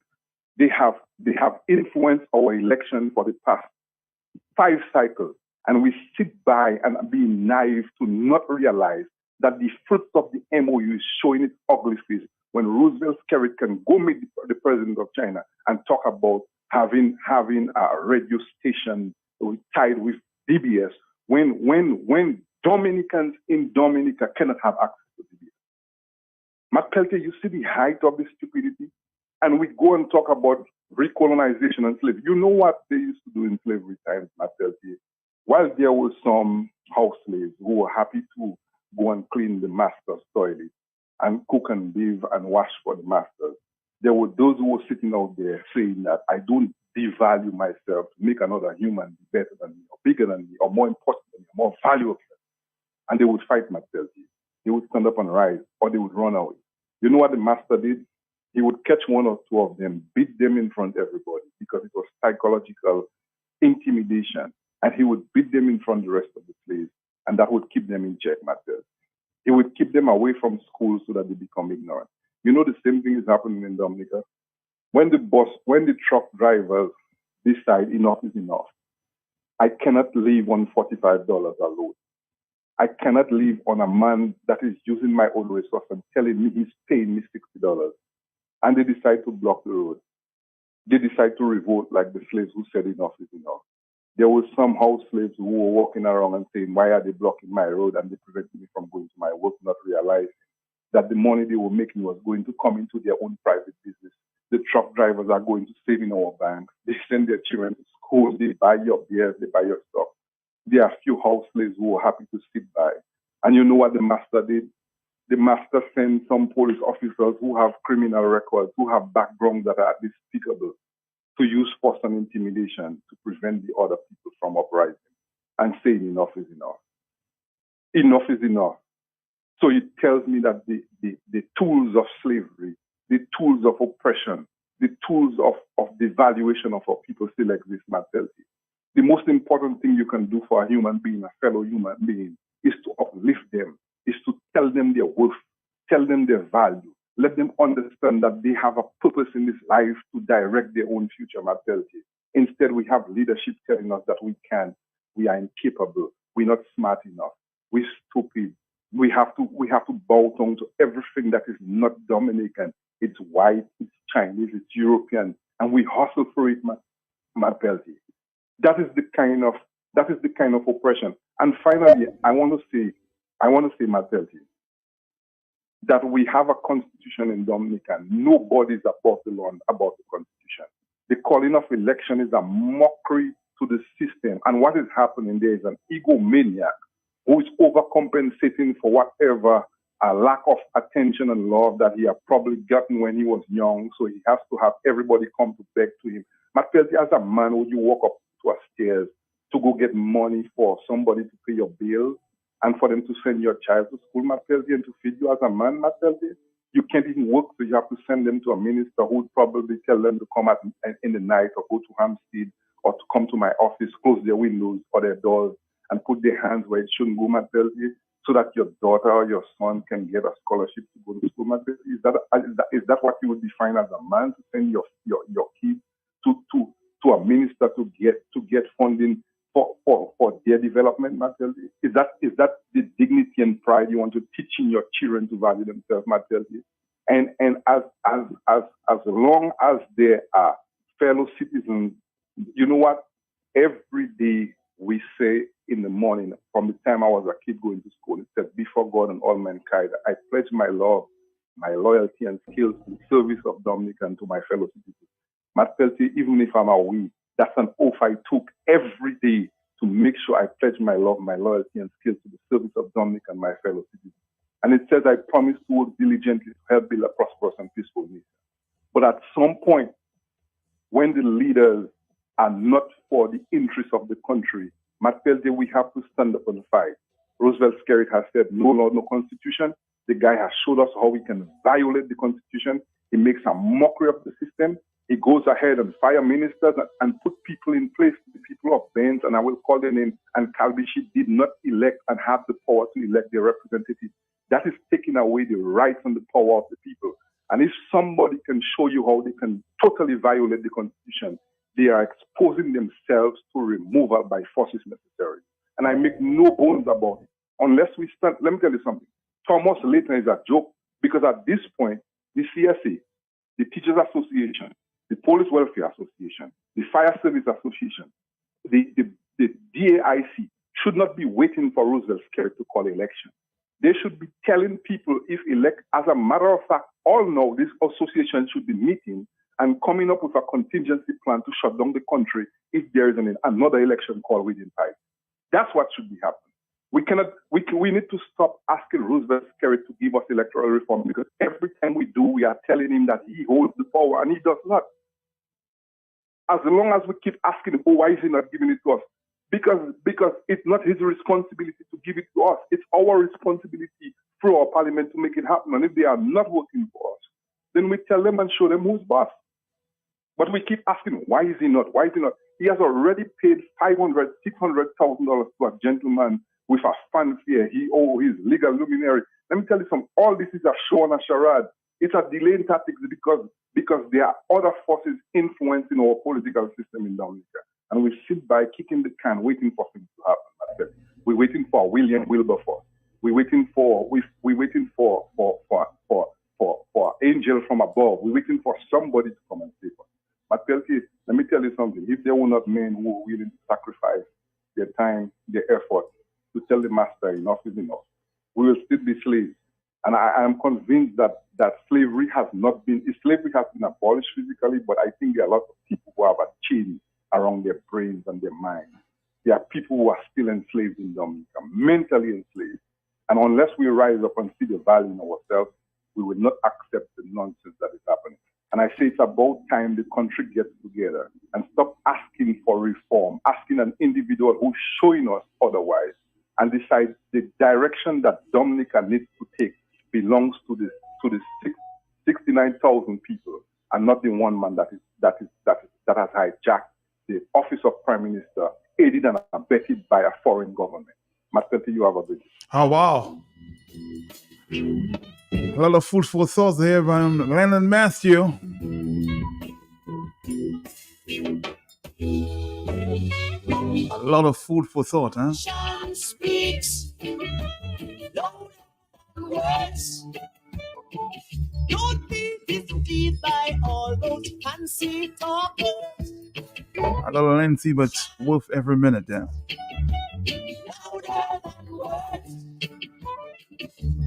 They have influenced our election for the past 5 cycles, and we sit by and be naive to not realize that the fruits of the MOU is showing its ugly face when Roosevelt Skerrit can go meet the president of China and talk about having a radio station tied with DBS when Dominicans in Dominica cannot have access to DBS. Matt Peltier, you see the height of this stupidity? And we go and talk about recolonization and slavery. You know what they used to do in slavery times, Matt Peltier? While there were some house slaves who were happy to go and clean the master's toilet and cook and bathe and wash for the masters, there were those who were sitting out there saying that I don't devalue myself to make another human be better than me or bigger than me or more important than me or more valuable. And they would fight Matt Peltier. They would stand up and rise or they would run away. You know what the master did? He would catch 1 or 2 of them, beat them in front of everybody because it was psychological intimidation. And he would beat them in front of the rest of the slaves, and that would keep them in check, Matt Peltier. He would keep them away from school so that they become ignorant. You know the same thing is happening in Dominica? When the truck drivers decide enough is enough, I cannot live on $45 a load. I cannot live on a man that is using my own resource and telling me he's paying me $60. And they decide to block the road. they decide to revolt like the slaves who said enough is enough. There were some house slaves who were walking around and saying, why are they blocking my road and they preventing me from going to my work, not realizing that the money they were making was going to come into their own private business. The truck drivers are going to save in our banks. They send their children to school. They buy your beers. They buy your stuff. There are few house slaves who are happy to sit by. And you know what the master did? The master sent some police officers who have criminal records, who have backgrounds that are despicable, to use force and intimidation to prevent the other people from uprising and saying enough is enough. Enough is enough. So it tells me that the tools of slavery, the tools of oppression, the tools of devaluation of our people still exist, Matthew. The most important thing you can do for a human being, a fellow human being, is to uplift them, is to tell them their worth, tell them their value, let them understand that they have a purpose in this life to direct their own future, Matthew. Instead, we have leadership telling us that we can't, we are incapable, we're not smart enough, we're stupid. We have to bow down to everything that is not Dominican. It's white, it's Chinese, it's European, and we hustle for it, Matthew. That is the kind of oppression. And finally, I want to say, Matthew, that we have a constitution in Dominica. Nobody is above the law about the constitution. The calling of election is a mockery to the system. And what is happening there is an egomaniac who is overcompensating for whatever lack of attention and love that he had probably gotten when he was young. So he has to have everybody come to beg to him. Matthew, as a man, would you walk up to a stairs to go get money for somebody to pay your bill and for them to send your child to school, Matthew, and to feed you as a man, Matthew? You can't even work, so you have to send them to a minister who would probably tell them to come in the night or go to Hampstead or to come to my office, close their windows or their doors and put their hands where it shouldn't go, Matthew, so that your daughter or your son can get a scholarship to go to school, Matthew. Is that what you would define as a man, to send your kids to a minister to get funding for their development, Matthew? Is that the dignity and pride you want to teach in your children to value themselves, Matthew? And as long as they are fellow citizens, you know what? Every day we say in the morning, from the time I was a kid going to school, it said, before God and all mankind, I pledge my love, my loyalty and skills in service of Dominica and to my fellow citizens. Matthew, even if I'm a we, that's an oath I took every day to make sure I pledge my love, my loyalty and skills to the service of Dominica and my fellow citizens. And it says I promise to work diligently to help build a prosperous and peaceful nation. But at some point, when the leaders are not for the interests of the country, Matthew, we have to stand up and fight. Roosevelt Skerritt has said, no law, no constitution. The guy has showed us how we can violate the constitution. He makes a mockery of the system. He goes ahead and fire ministers and put people in place, the people of Benz, and I will call their name, and Calbishi did not elect and have the power to elect their representatives. That is taking away the rights and the power of the people. And if somebody can show you how they can totally violate the constitution, they are exposing themselves to removal by force if necessary. And I make no bones about it. Unless we stand, let me tell you something. Thomas Layton is a joke, because at this point, the CSA, the Teachers Association, the Police Welfare Association, the Fire Service Association, the DAIC should not be waiting for Roosevelt Skerritt to call election. They should be telling people if elect, as a matter of fact, all know this association should be meeting and coming up with a contingency plan to shut down the country if there is another election call within time. That's what should be happening. We need to stop asking Roosevelt Skerritt to give us electoral reform, because every time we do, we are telling him that he holds the power and he does not. As long as we keep asking him, oh, why is he not giving it to us? Because it's not his responsibility to give it to us. It's our responsibility through our parliament to make it happen. And if they are not working for us, then we tell them and show them who's boss. But we keep asking, why is he not? Why is he not? He has already paid $500,000, $600,000 to a gentleman with a fanfare. He owes his legal luminary. Let me tell you something. All this is a show and a charade. It's a delaying tactic because there are other forces influencing our political system in Dominica. And we sit by kicking the can, waiting for things to happen. We're waiting for William Wilberforce. We're waiting for angel from above. We're waiting for somebody to come and save us. But let me tell you something. If there were not men who were willing to sacrifice their time, their effort to tell the master enough is enough, we will still be slaves. And I am convinced that slavery has been abolished physically, but I think there are a lot of people who have a chain around their brains and their minds. There are people who are still enslaved in Dominica, mentally enslaved. And unless we rise up and see the value in ourselves, we will not accept the nonsense that is happening. And I say it's about time the country gets together and stop asking for reform, asking an individual who's showing us otherwise, and decide the direction that Dominica needs to take belongs to the 69,000 people, and not the one man that has hijacked the office of Prime Minister, aided and abetted by a foreign government. Master, you have a bit. Oh, wow. A lot of food for thought there by Lennon Matthew. A lot of food for thought, huh? Speaks words. Don't be deceived by all those fancy talkers. A little lengthy, but worth every minute there. Louder than words.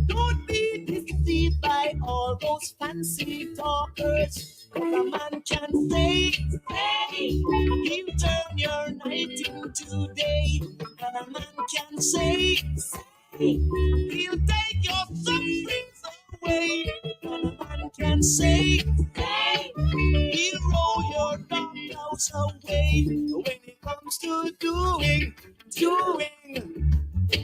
Don't be deceived by all those fancy talkers. Cause a man can say, hey, he'll turn your night into day. And a man can say, he'll take your sufferings away. And a man can say, hey, he'll roll your dark clouds away. When it comes to doing,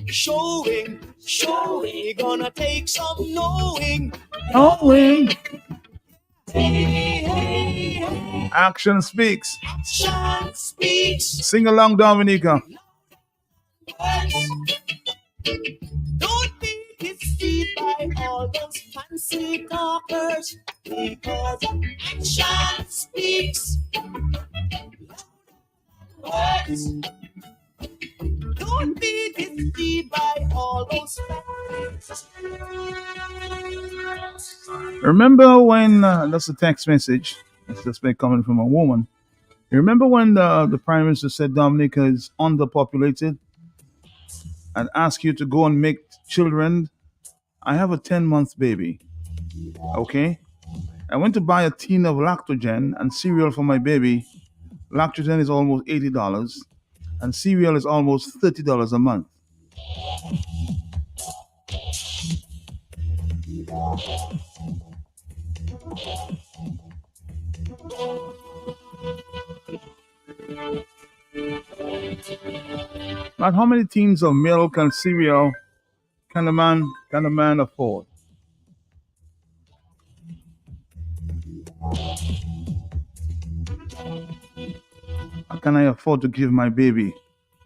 showing, you're gonna take some knowing. Hey. Action speaks. Action speaks. Sing along, Dominica. Don't be deceived by all those fancy talkers, because action speaks. Words. Don't be deceived by all those fancy. Remember when, that's a text message, it's just been coming from a woman. You remember when the Prime Minister said Dominica is underpopulated and asked you to go and make children? I have a 10-month baby, okay? I went to buy a tin of lactogen and cereal for my baby. Lactogen is almost $80 and cereal is almost $30 a month. Not how many tins of milk and cereal can a man afford? How can I afford to give my baby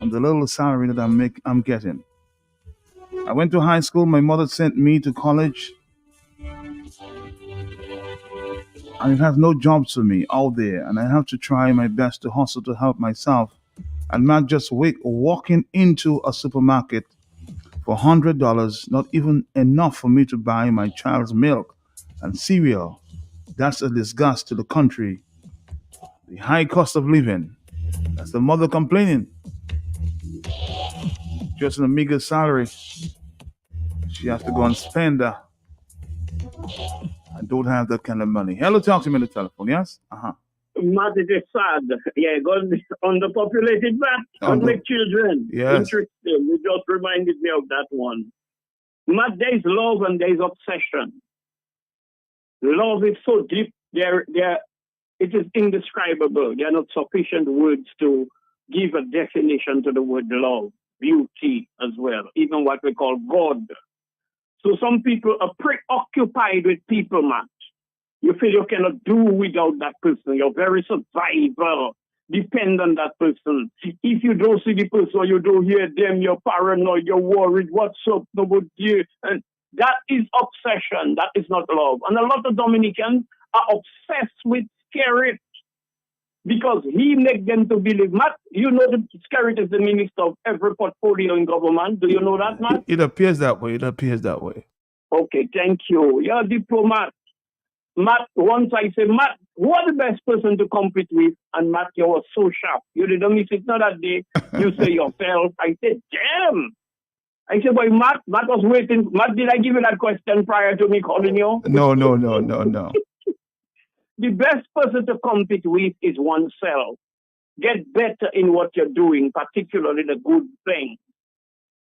on the little salary that I'm getting? I went to high school, my mother sent me to college, and it has no jobs for me out there, and I have to try my best to hustle to help myself and not just walking into a supermarket for $100, not even enough for me to buy my child's milk and cereal. That's a disgust to the country. The high cost of living. That's the mother complaining. Just a meager salary. She has to go and spend I don't have that kind of money. Hello, talk to me on the telephone, yes? Matt, it is sad. Yeah, God, underpopulated back. Unlike children. Yes. Interesting. You just reminded me of that one. Matt, there is love and there is obsession. Love is so deep. It is indescribable. There are not sufficient words to give a definition to the word love, beauty as well, even what we call God. So some people are preoccupied with people, Matt. You feel you cannot do without that person. You're very survival, depend on that person. If you don't see the person or you don't hear them, you're paranoid, you're worried, what's up, nobody here. And that is obsession. That is not love. And a lot of Dominicans are obsessed with Skerrit because he makes them to believe. Matt, you know that Skerrit is the minister of every portfolio in government. Do you know that, Matt? It appears that way. Okay, thank you. You're a diplomat. Matt, once I said, Matt, who are the best person to compete with? And Matt, you were so sharp. You didn't miss it, not that day. You say yourself. I said, damn. I said, boy, Matt was waiting. Matt, did I give you that question prior to me calling you? No. The best person to compete with is oneself. Get better in what you're doing, particularly the good thing.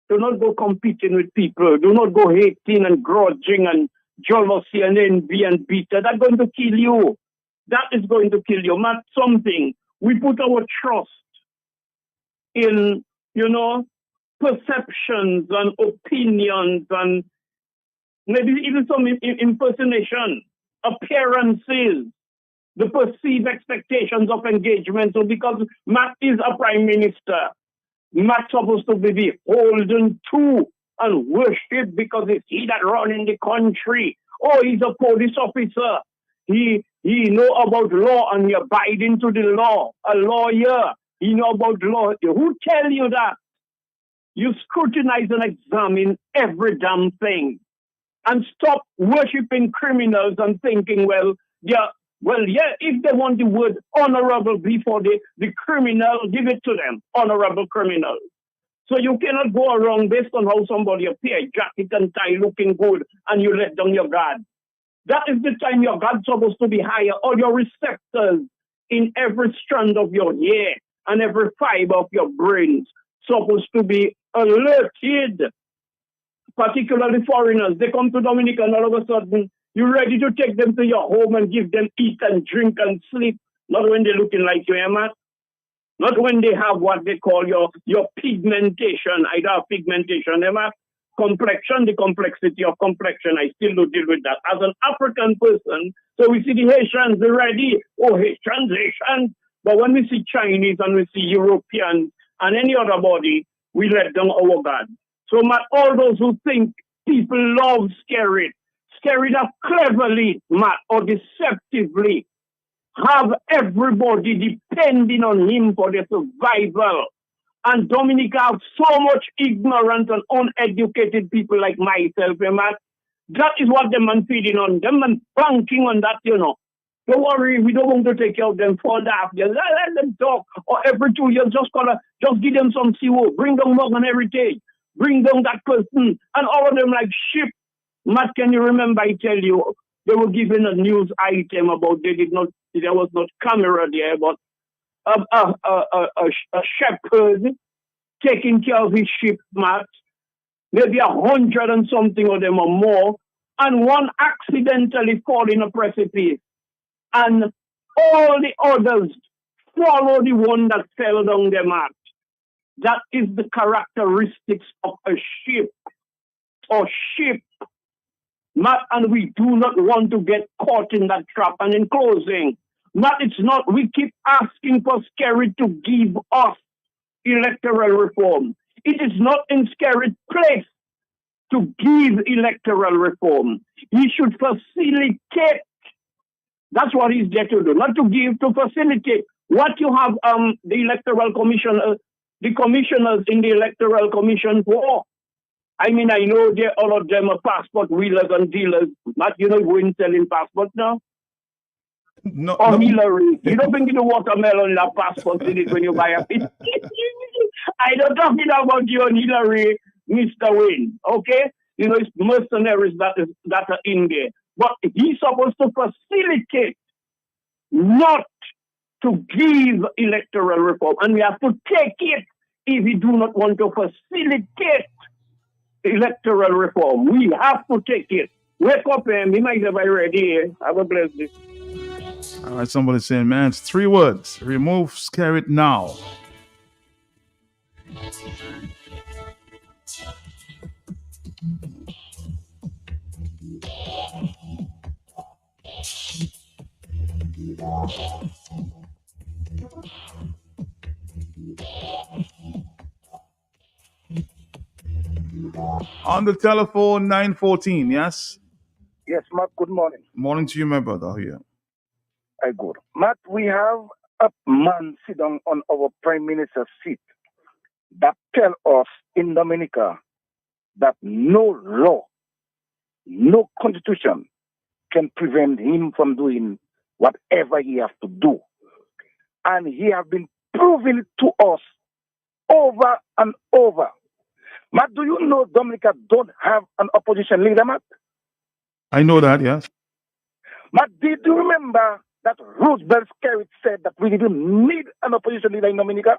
Do not go competing with people. Do not go hating and grudging and jealousy and envy and bitter. That's going to kill you. That is going to kill you. Not something. We put our trust in, perceptions and opinions and maybe even some impersonation, appearances, the perceived expectations of engagement. So because Matt is a prime minister, Matt's supposed to be beholden to and worshipped because it's he that running the country. Oh, he's a police officer. He know about law and he abiding to the law. A lawyer, he know about law. Who tell you that? You scrutinize and examine every damn thing. And stop worshipping criminals and thinking, yeah, if they want the word honorable before the criminal, give it to them, honorable criminal. So you cannot go around based on how somebody appears, jacket and tie, looking good, and you let down your guard. That is the time your guard's supposed to be higher. All your receptors in every strand of your hair and every fiber of your brains supposed to be alerted. Particularly foreigners, they come to Dominica and all of a sudden, you're ready to take them to your home and give them eat and drink and sleep. Not when they're looking like you, Emma. Not when they have what they call your pigmentation. I don't have pigmentation, Emma. Complexion, the complexity of complexion, I still do deal with that. As an African person, so we see the Haitians, they're ready. Oh, Haitians. But when we see Chinese and we see Europeans and any other body, we let down our guard. So all those who think people love scary that cleverly, or deceptively, have everybody depending on him for their survival. And Dominica have so much ignorant and uneducated people like myself, Matt. That is what them man feeding on. Them man banking on that, Don't worry, we don't want to take care of them for that. Let them talk. Or every 2 years, just give them some CO. Bring them more and everything. Bring down that person. And all of them like sheep. Matt, can you remember I tell you, they were given a news item about there was not camera there, but a shepherd taking care of his sheep, Matt. Maybe 100 and something of them or more. And one accidentally fall in a precipice. And all the others follow the one that fell down there, Matt. That is the characteristics of a sheep or sheep. Matt, and we do not want to get caught in that trap. And in closing, Matt, it's not, we keep asking for Scary to give us electoral reform. It is not in Scary's place to give electoral reform. He should facilitate. That's what he's there to do, not to give, to facilitate. What you have the Electoral Commission, the commissioners in the Electoral Commission for. I mean, I know all of them are passport wheelers and dealers. Matt, who is selling passport now? No. Hillary. You don't think the watermelon in a passport in it when you buy a fish. I don't talking about you and Hillary, Mr. Wayne. Okay? It's mercenaries that are in there. But he's supposed to facilitate, not to give electoral reform. And we have to take it if we do not want to facilitate electoral reform. We have to take it. Wake up, he might have already. Have a blessed day. All right, somebody's saying, man, it's 3 words. Remove scare it now. On the telephone, 914, yes? Yes, Matt, good morning. Morning to you, my brother. Here. I good. Matt, we have a man sit down on our prime minister's seat that tell us in Dominica that no law, no constitution can prevent him from doing whatever he has to do. And he has been proving it to us over and over. Matt, do you know Dominica don't have an opposition leader, Matt? I know that, yes. Matt, did you remember that Roosevelt Skerrit said that we didn't need an opposition leader in Dominica?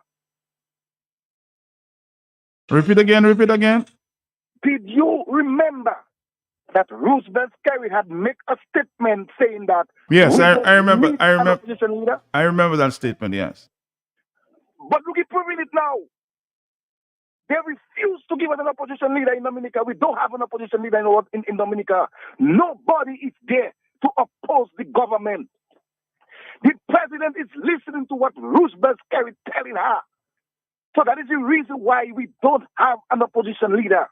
Repeat again. Did you remember that Roosevelt Skerrit had made a statement saying that Yes, we I don't remember. need an opposition leader? I remember that statement, yes. But look at proving it now. They refuse to give us an opposition leader in Dominica. We don't have an opposition leader in Dominica. Nobody is there to oppose the government. The president is listening to what Roosevelt Skerrit telling her. So that is the reason why we don't have an opposition leader.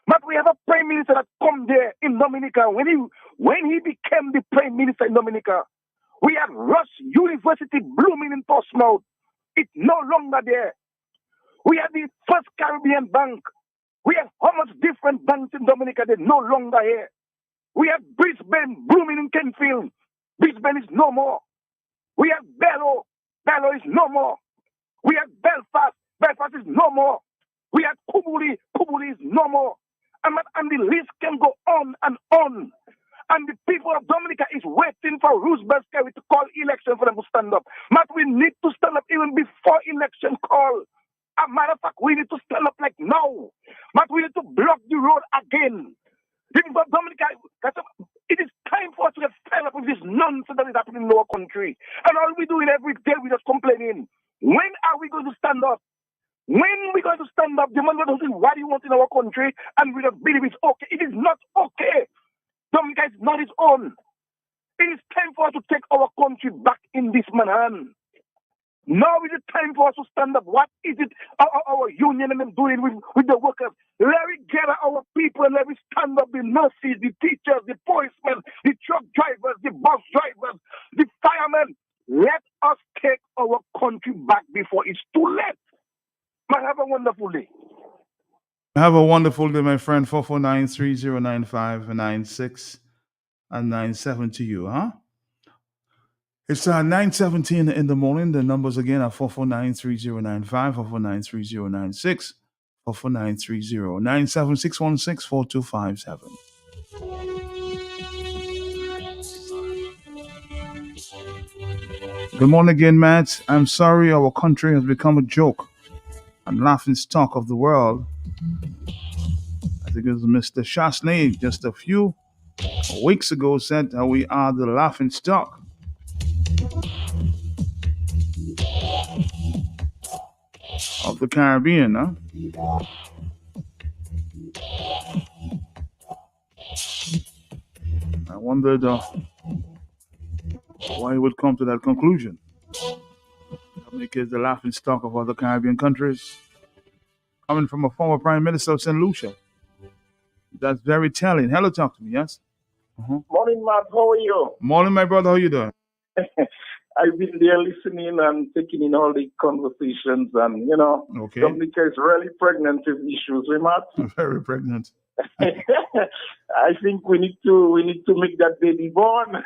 But we have a prime minister that come there in Dominica. When he became the prime minister in Dominica, we had Rush University blooming in Portsmouth. It's no longer there. We had the first Caribbean Bank. We have how much different banks in Dominica, they're no longer here. We have Brisbane blooming in Kenfield. Brisbane is no more. We have Bello. Bello is no more. We have Belfast. Belfast is no more. We have Kubuli. Kubuli is no more. And the list can go on and on. And the people of Dominica is waiting for Roosevelt Skerrit to call election for them to stand up. But we need to stand up even before election call. As a matter of fact, we need to stand up like now. But we need to block the road again. Because Dominica, it is time for us to get fed up with this nonsense that is happening in our country. And all we're doing every day, we're just complaining. When are we going to stand up? When are we going to stand up? The man will say, what do you want in our country? And we just believe it's okay. It is not okay. Dominica is not its own. It is time for us to take our country back in this manner. Now is the time for us to stand up. What is it our union and them doing with the workers? Let me gather our people and let me stand up, the nurses, the teachers, the policemen, the truck drivers, the bus drivers, the firemen. Let us take our country back before it's too late. Man, have a wonderful day. Have a wonderful day, my friend. 449-3095-96 and 97 to you, huh? It's 9:17 in the morning. The numbers again are 449-3095, 449-3096, 449-30-97616-4257. Good morning again, Matt. I'm sorry our country has become a joke and laughing stock of the world. I think it was Mr. Chasney just a few weeks ago said that we are the laughing stock. Of the Caribbean, huh? I wondered why he would come to that conclusion. Dominica is the laughing stock of other Caribbean countries. Coming from a former Prime Minister of St. Lucia. That's very telling. Hello, talk to me, yes? Morning, Matt. How are you? Morning, my brother. How you doing? I've been there listening and taking in all the conversations, and Okay. Dominica is really pregnant with issues, right, Matt? Very pregnant. I think we need to make that baby born.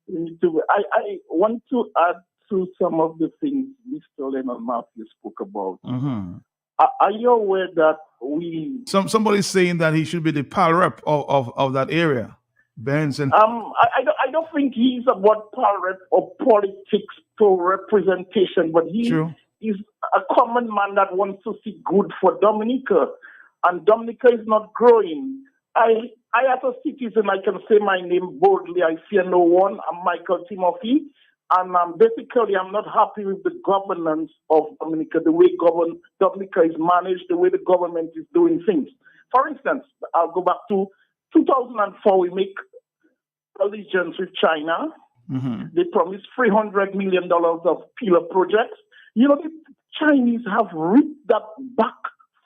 We need to. I want to add to some of the things Mr. Leonard Matthew spoke about. Mm-hmm. Are you aware that somebody's saying that he should be the pal rep of that area? Benson. I don't think he's about power rep or politics to representation, but he is a common man that wants to see good for Dominica, and Dominica is not growing. I as a citizen, I can say my name boldly. I fear no one. I'm Michael Timothy, and basically I'm not happy with the governance of Dominica, the way Dominica is managed, the way the government is doing things. For instance, I'll go back to 2004. We make allegiance with China. Mm-hmm. They promised $300 million of pillar projects. The Chinese have ripped that back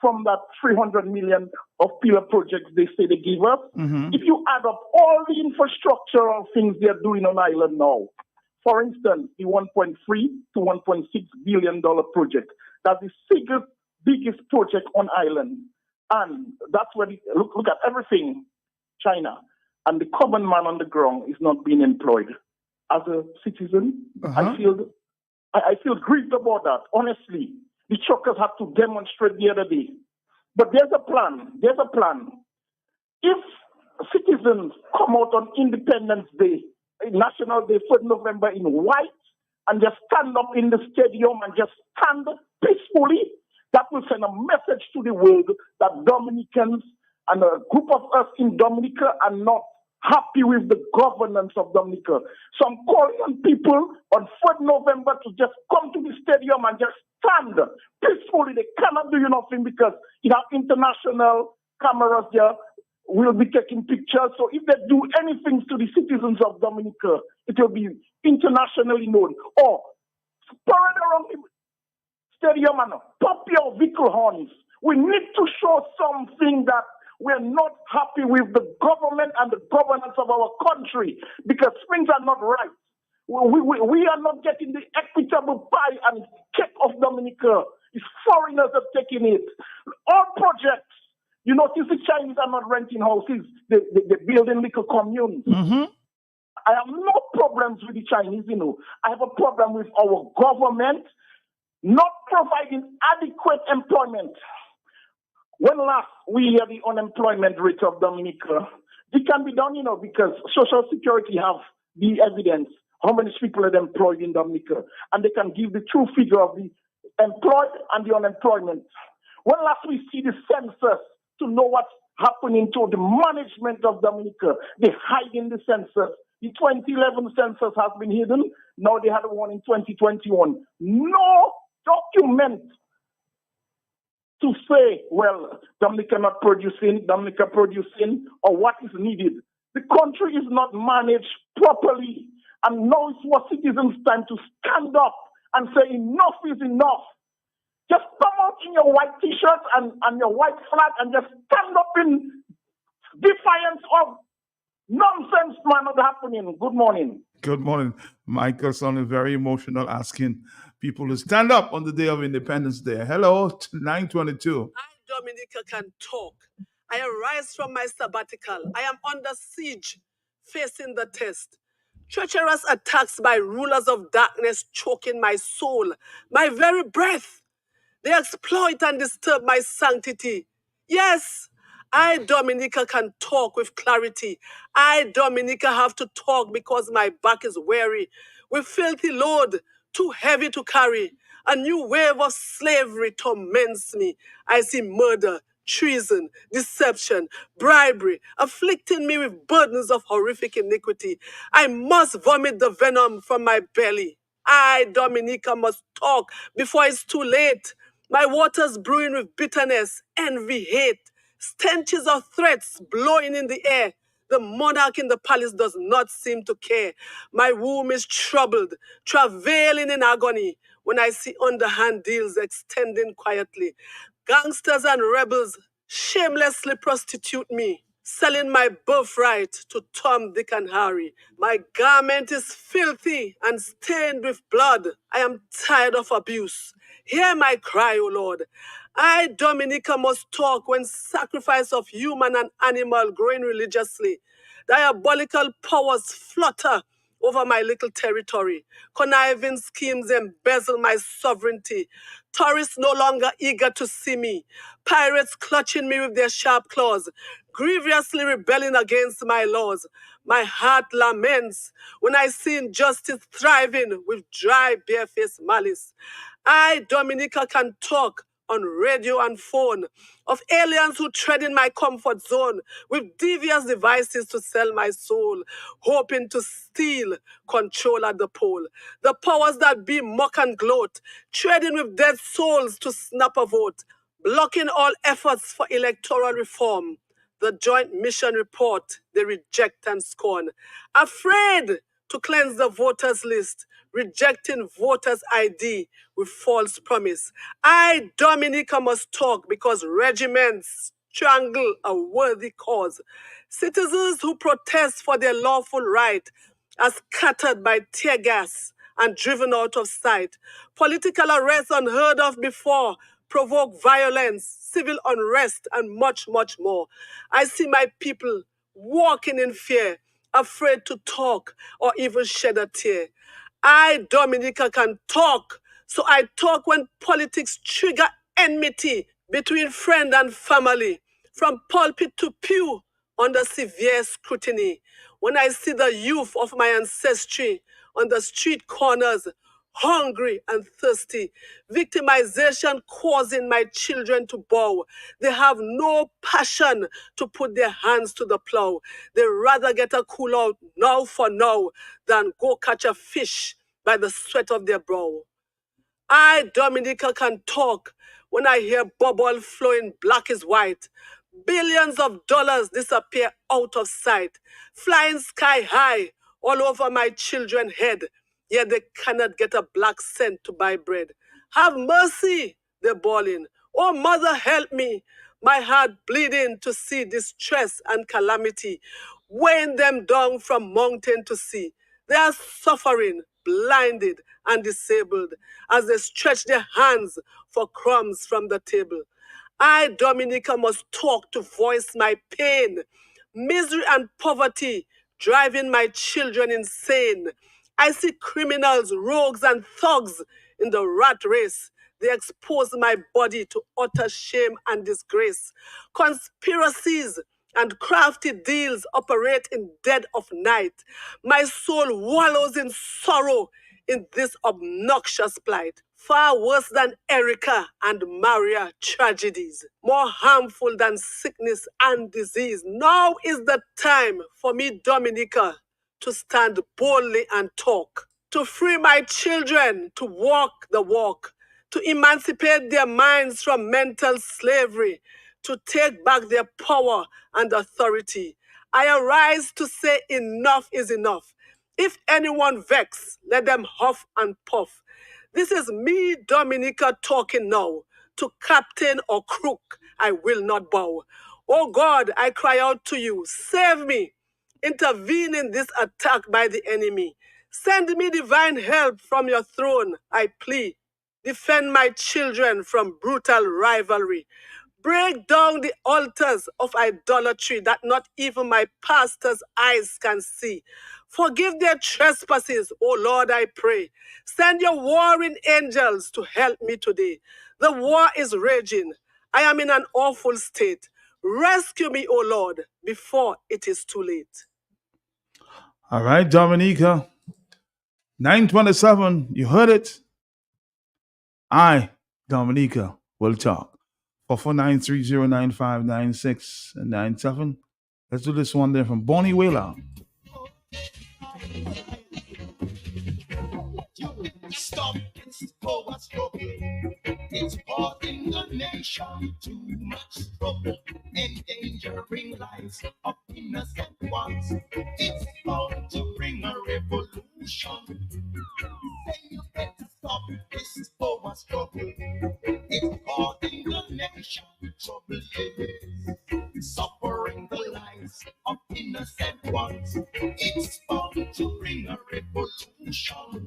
from that $300 million of pillar projects they say they give us. Mm-hmm. If you add up all the infrastructural things they're doing on island now, for instance, the $1.3 to $1.6 billion project, that's the biggest project on island. And that's where look at everything, China. and the common man on the ground is not being employed. As a citizen, I feel grieved about that. Honestly, the truckers had to demonstrate the other day. But there's a plan. There's a plan. If citizens come out on Independence Day, National Day, 3rd November in white, and just stand up in the stadium and just stand peacefully, that will send a message to the world that Dominicans and a group of us in Dominica are not happy with the governance of Dominica. So I'm calling on people on 3rd November to just come to the stadium and just stand peacefully. They cannot do nothing because international cameras there will be taking pictures. So if they do anything to the citizens of Dominica, it will be internationally known. Or parade around the stadium and pop your vehicle horns. We need to show something that we're not happy with the government and the governance of our country because things are not right. We are not getting the equitable pie and cake of Dominica. It's foreigners that are taking it. All projects, you notice the Chinese are not renting houses. They're building little communes. I have no problems with the Chinese, I have a problem with our government not providing adequate employment. When last we hear the unemployment rate of Dominica, it can be done, because Social Security have the evidence, how many people are employed in Dominica, and they can give the true figure of the employed and the unemployment. When last we see the census to know what's happening to the management of Dominica, they hide in the census. The 2011 census has been hidden. Now they had one in 2021. No document to say, well, Dominica not producing, Dominica producing, or what is needed. The country is not managed properly. And now it's for citizens' time to stand up and say enough is enough. Just come out in your white t-shirt and your white flag and just stand up in defiance of nonsense, man, not happening. Good morning. Good morning. Michael sounding very emotional, asking people to stand up on the day of Independence Day. Hello, 922. Dominica can talk. I arise from my sabbatical. I am under siege, facing the test. Treacherous attacks by rulers of darkness choking my soul, my very breath. They exploit and disturb my sanctity. Yes, I, Dominica, can talk with clarity. I, Dominica, have to talk because my back is weary. With filthy load, too heavy to carry. A new wave of slavery torments me. I see murder, treason, deception, bribery, afflicting me with burdens of horrific iniquity. I must vomit the venom from my belly. I, Dominica, must talk before it's too late. My waters brewing with bitterness, envy, hate, stenches of threats blowing in the air. The monarch in the palace does not seem to care. My womb is troubled, travailing in agony when I see underhand deals extending quietly. Gangsters and rebels shamelessly prostitute me, selling my birthright to Tom, Dick, and Harry. My garment is filthy and stained with blood. I am tired of abuse. Hear my cry, O Lord. I, Dominica, must talk when sacrifice of human and animal growing religiously. Diabolical powers flutter over my little territory. Conniving schemes embezzle my sovereignty. Tourists no longer eager to see me. Pirates clutching me with their sharp claws. Grievously rebelling against my laws. My heart laments when I see injustice thriving with dry, barefaced malice. I, Dominica, can talk on radio and phone of aliens who tread in my comfort zone with devious devices to sell my soul, hoping to steal control at the pole. The powers that be mock and gloat, treading with dead souls to snap a vote, blocking all efforts for electoral reform. The joint mission report they reject and scorn. Afraid to cleanse the voters list, rejecting voters' ID with false promise. I, Dominica, must talk because regiments strangle a worthy cause. Citizens who protest for their lawful right are scattered by tear gas and driven out of sight. Political arrests unheard of before provoke violence, civil unrest, and much, much more. I see my people walking in fear, afraid to talk or even shed a tear. I, Dominica, can talk, so I talk when politics trigger enmity between friend and family, from pulpit to pew, under severe scrutiny. When I see the youth of my ancestry on the street corners, hungry and thirsty, victimization causing my children to bow. They have no passion to put their hands to the plow. They rather get a cool out now for now than go catch a fish by the sweat of their brow. I, Dominica, can talk when I hear bubble flowing black is white. Billions of dollars disappear out of sight, flying sky high all over my children's head, yet they cannot get a black cent to buy bread. Have mercy, they're bawling. Oh, mother, help me. My heart bleeding to see distress and calamity, weighing them down from mountain to sea. They are suffering, blinded, and disabled as they stretch their hands for crumbs from the table. I, Dominica, must talk to voice my pain. Misery and poverty driving my children insane. I see criminals, rogues, and thugs in the rat race. They expose my body to utter shame and disgrace. Conspiracies and crafty deals operate in dead of night. My soul wallows in sorrow in this obnoxious plight. Far worse than Erica and Maria tragedies, more harmful than sickness and disease. Now is the time for me, Dominica, to stand boldly and talk, to free my children to walk the walk, to emancipate their minds from mental slavery, to take back their power and authority. I arise to say enough is enough. If anyone vex, let them huff and puff. This is me, Dominica, talking now. To captain or crook, I will not bow. Oh God, I cry out to you, save me. Intervene in this attack by the enemy. Send me divine help from your throne, I plead. Defend my children from brutal rivalry. Break down the altars of idolatry that not even my pastor's eyes can see. Forgive their trespasses, O Lord, I pray. Send your warring angels to help me today. The war is raging. I am in an awful state. Rescue me, O Lord, before it is too late. All right, Dominica. 927, you heard it. I, Dominica, will talk. 44930959697. Let's do this one there from Bonnie Whaler. Stop this power struggle. It's causing the nation too much trouble, endangering lives of innocent ones. It's bound to bring a revolution. Say you better stop this power struggle. It's causing the nation trouble, yes. Suffering the lives of innocent ones. It's bound to bring a revolution.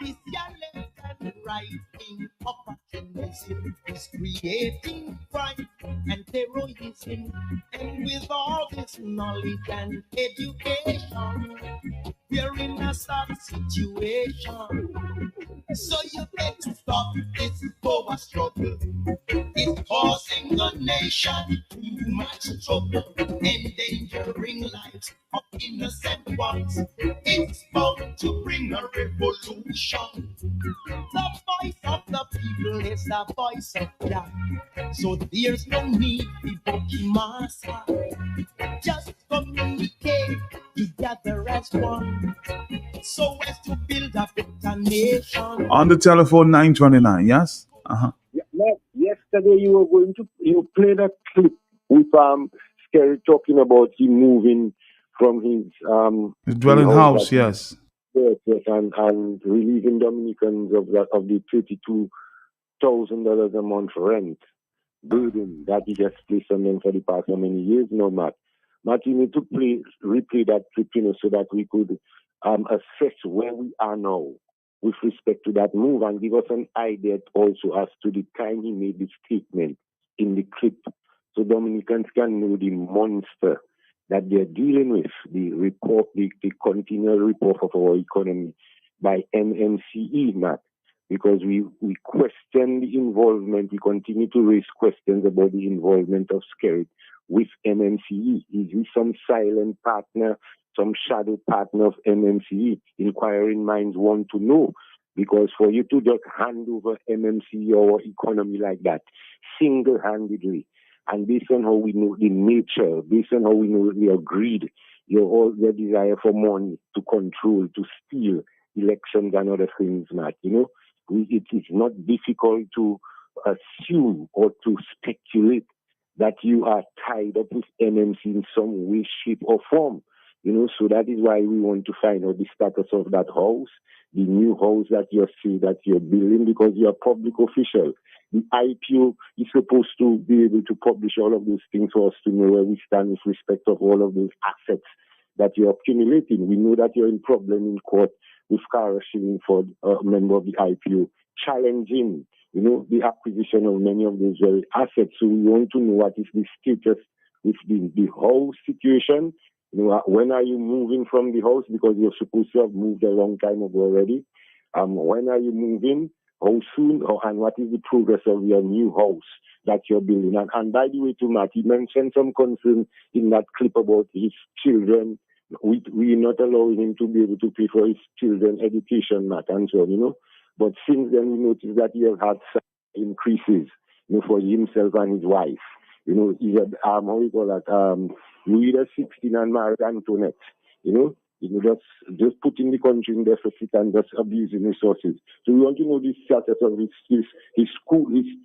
This your left and right in opportunism is creating crime and terrorism. And with all this knowledge and education, we're in a sad situation. So you better stop this power struggle. It's causing the nation too much trouble, endangering lives of innocent ones. It's bound to bring a revolution. The voice of the people is the voice of God. So there's no need to Pokemon. Just communicate together as one, so as to build a better nation. On the telephone, 929, yes? Yesterday you played a clip with Scary talking about him moving from his dwelling house, yes. Yes, and relieving Dominicans of the $32,000 a month rent burden that he has placed on them for the past so many years now, Matt. Matt, you need to replay that clip, so that we could assess where we are now with respect to that move, and give us an idea also as to the time he made the statement in the clip, so Dominicans can know the monster that they're dealing with, the report, the continual report of our economy by NMCE, Matt, because we question the involvement, we continue to raise questions about the involvement of Skerrit with NMCE. Is he some silent partner, some shadow partner of NMCE? Inquiring minds want to know, because for you to just hand over MMCE or economy like that, single-handedly, and based on how we know the nature, based on how we know your greed, your desire for money to control, to steal elections and other things, Matt, it is not difficult to assume or to speculate that you are tied up with NMC in some way, shape, or form. So that is why we want to find out the status of that house, the new house that you're building, because you're a public official. The IPO is supposed to be able to publish all of those things for us to know where we stand with respect of all of those assets that you're accumulating. We know that you're in problem in court with Cara Shillingford, a member of the IPO, challenging, the acquisition of many of those very assets. So we want to know what is the status with the house situation. When are you moving from the house? Because you're supposed to have moved a long time ago already. When are you moving? How soon? And what is the progress of your new house that you're building? And by the way, too, Matt, he mentioned some concern in that clip about his children. We're not allowing him to be able to pay for his children's education, Matt, and so on, But since then, we noticed that he has had some increases, for himself and his wife. He's a, how we call that, Louis XVI and Marie Antoinette, just putting the country in deficit and just abusing resources. So we want to know the status of his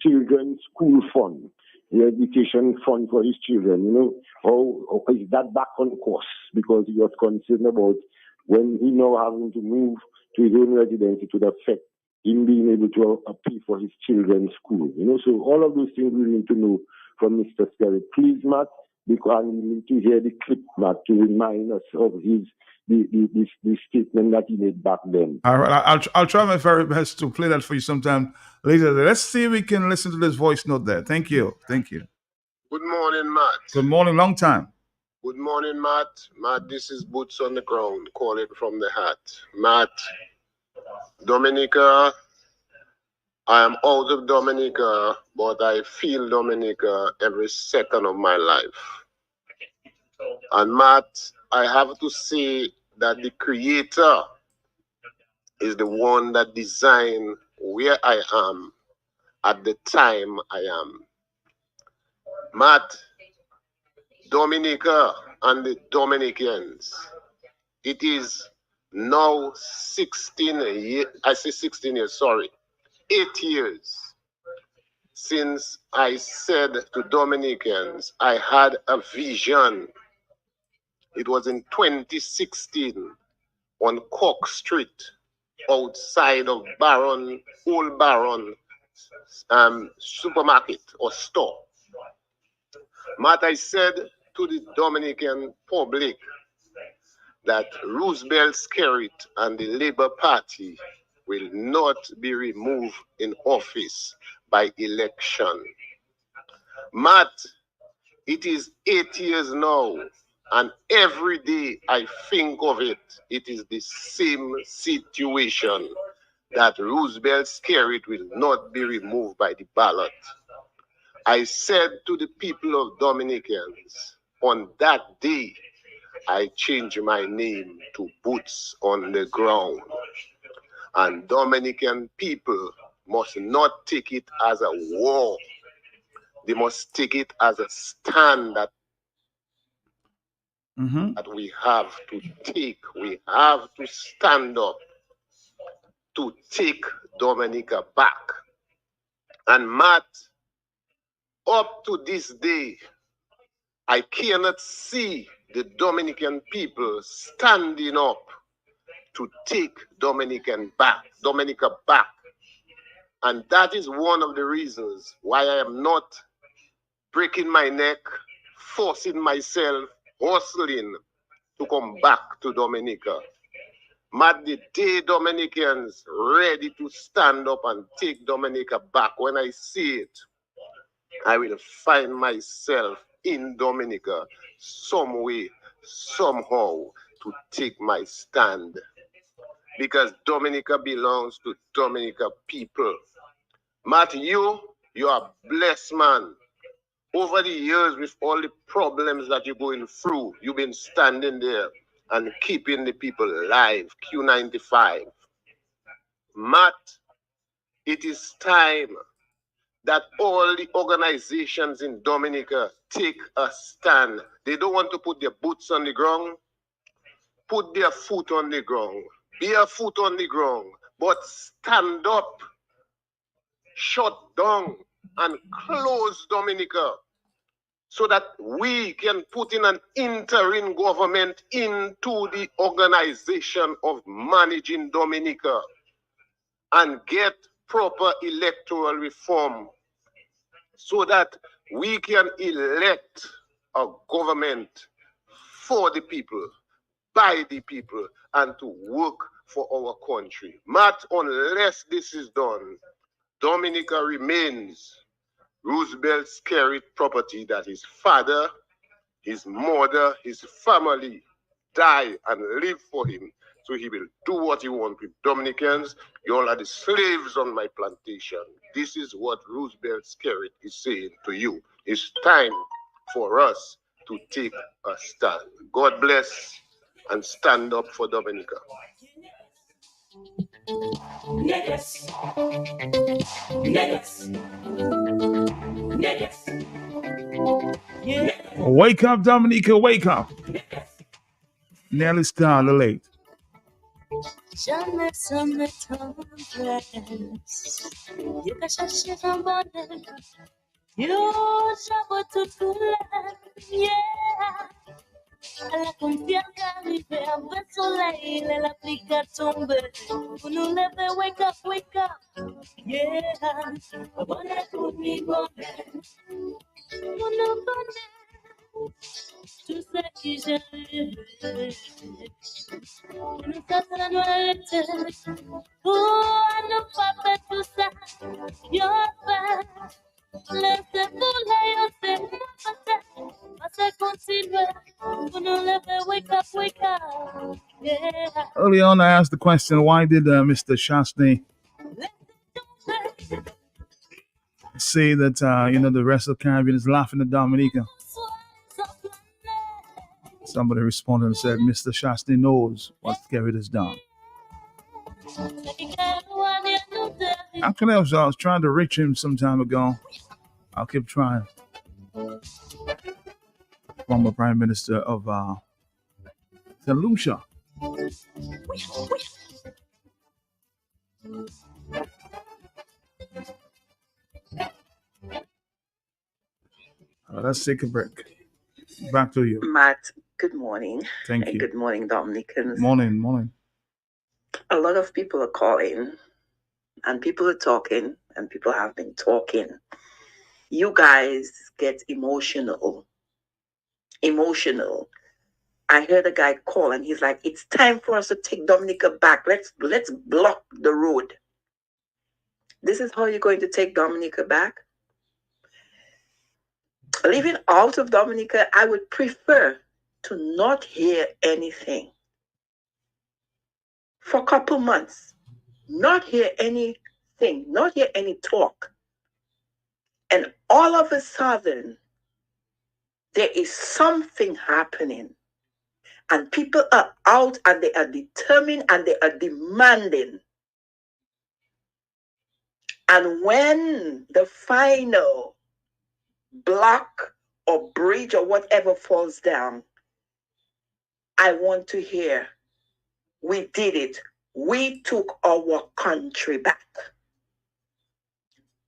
children's school fund, the education fund for his children, how is that back on course? Because he was concerned about when he now having to move to his own residence, it would affect him being able to pay for his children's school. So all of those things we need to know from Mr. Skerrit. Please, Matt, because we need to hear the clip, Matt, to remind us of the statement that he made back then. All right, I'll try my very best to play that for you sometime later. Let's see if we can listen to this voice note there. Thank you. Good morning, Matt. Good morning, long time. Good morning, Matt. Matt, this is Boots on the Ground, calling from the hat. Matt, Dominica, I am out of Dominica, but I feel Dominica every second of my life. And Matt, I have to say that the creator is the one that designed where I am at the time I am. Matt, Dominica and the Dominicans, it is now 16 years, 8 years since I said to Dominicans, I had a vision. It was in 2016 on Cork Street, outside of Old Baron supermarket or store. Matt, I said to the Dominican public that Roosevelt Skerrit and the Labour Party will not be removed in office by election. Matt, it is 8 years now, and every day I think of it, it is the same situation, that Roosevelt Skerrit will not be removed by the ballot. I said to the people of Dominicans, on that day, I changed my name to Boots on the Ground. And Dominican people must not take it as a war. They must take it as a stand that we have to take. We have to stand up to take Dominica back. And Matt, up to this day, I cannot see the Dominican people standing up to take Dominica back. And that is one of the reasons why I am not breaking my neck, forcing myself, hustling to come back to Dominica. Matt, the day Dominicans ready to stand up and take Dominica back, when I see it, I will find myself in Dominica some way somehow to take my stand. Because Dominica belongs to Dominica people. Matt, you are a blessed man. Over the years, with all the problems that you're going through, you've been standing there and keeping the people alive. Q95. Matt, it is time that all the organizations in Dominica take a stand. They don't want to put their boots on the ground. Put their foot on the ground. Be a foot on the ground. But stand up, shut down, and close Dominica, so that we can put in an interim government into the organization of managing Dominica and get proper electoral reform so that we can elect a government for the people, by the people, and to work for our country. Matt, unless this is done, Dominica remains Roosevelt's carried property that his father, his mother, his family die and live for him. So he will do what he wants with Dominicans. You all are the slaves on my plantation. This is what Roosevelt's carrot is saying to you. It's time for us to take a stand. God bless and stand up for Dominica. Niggas. Niggas. Niggas. Yeah. Wake up, Dominica, wake up. Nelly Star, the late. Jamais ça me tendresse. You can chercher un bonheur. You j'avoue tout couleur. Yeah. La confiance arrivée après le soleil, la pluie a tombé. Pour nous lever, wake up, wake up. Yeah. Bonheur pour nous, bonheur. Pour nous, bonheur. Tout ce que j'ai rêvé. Nous ça nous arrêter. Pour ne pas faire tout ça. Yo fait. Laissez couler, yo c'est mon passé. Passez continuer. Pour nous lever, wake up, wake up. Yeah. Early on, I asked the question, why did Mr. Shastny say that, the rest of the Caribbean is laughing at Dominica? Somebody responded and said, Mr. Shastny knows what Kerry has done. Actually, I was trying to reach him some time ago. I'll keep trying. Former Prime Minister of St. Lucia. Let's take a break. Back to you. Matt, good morning. Thank you. Good morning, Dominicans. Morning. A lot of people are calling, and people are talking, and people have been talking. You guys get emotional. I heard a guy call, and he's like, it's time for us to take Dominica back. Let's block the road. This is how you're going to take Dominica back? Living out of Dominica, I would prefer to not hear anything for a couple months. Not hear anything, not hear any talk. And all of a sudden, there is something happening. And people are out and they are determined and they are demanding. And when the final block or bridge or whatever falls down, I want to hear, we did it. We took our country back.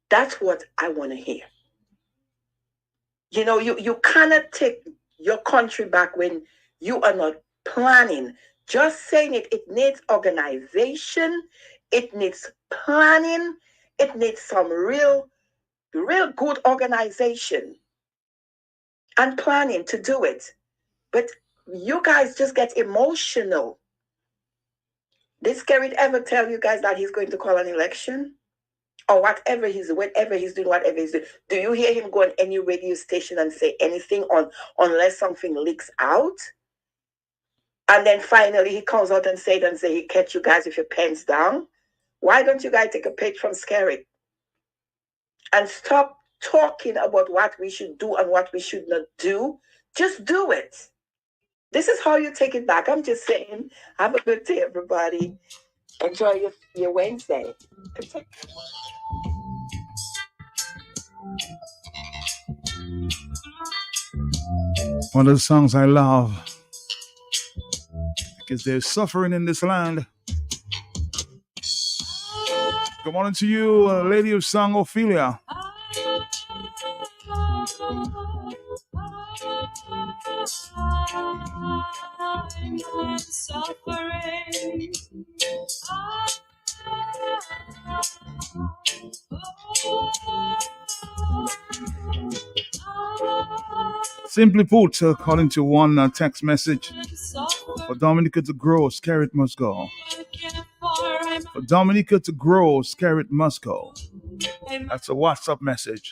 That's what I want to hear. You cannot take your country back when you are not planning. Just saying it needs organization. It needs planning. It needs some real good organization and planning to do it. But you guys just get emotional. Did Skerrit ever tell you guys that he's going to call an election? Or whatever he's doing. Do you hear him go on any radio station and say anything unless something leaks out? And then finally he comes out and say, he catch you guys with your pens down. Why don't you guys take a page from Scary and stop talking about what we should do and what we should not do? Just do it. This is how you take it back. I'm just saying, have a good day, everybody. Enjoy your Wednesday. One of the songs I love, because there's suffering in this land. Good morning to you, Lady of Song Ophelia. Simply put, according to one text message, for Dominica to grow, Scarlet must go. For Dominica to grow, Scarlet must go. That's a WhatsApp message.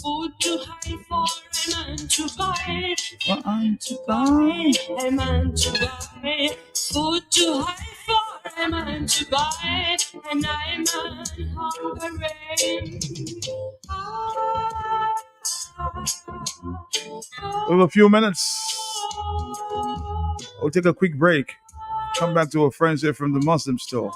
Food to hide for a man to buy. For I'm to buy. A man to buy. Food to hide for a man to buy. And I'm hungry. We have a few minutes. We'll take a quick break. Come back to our friends here from the Muslim store.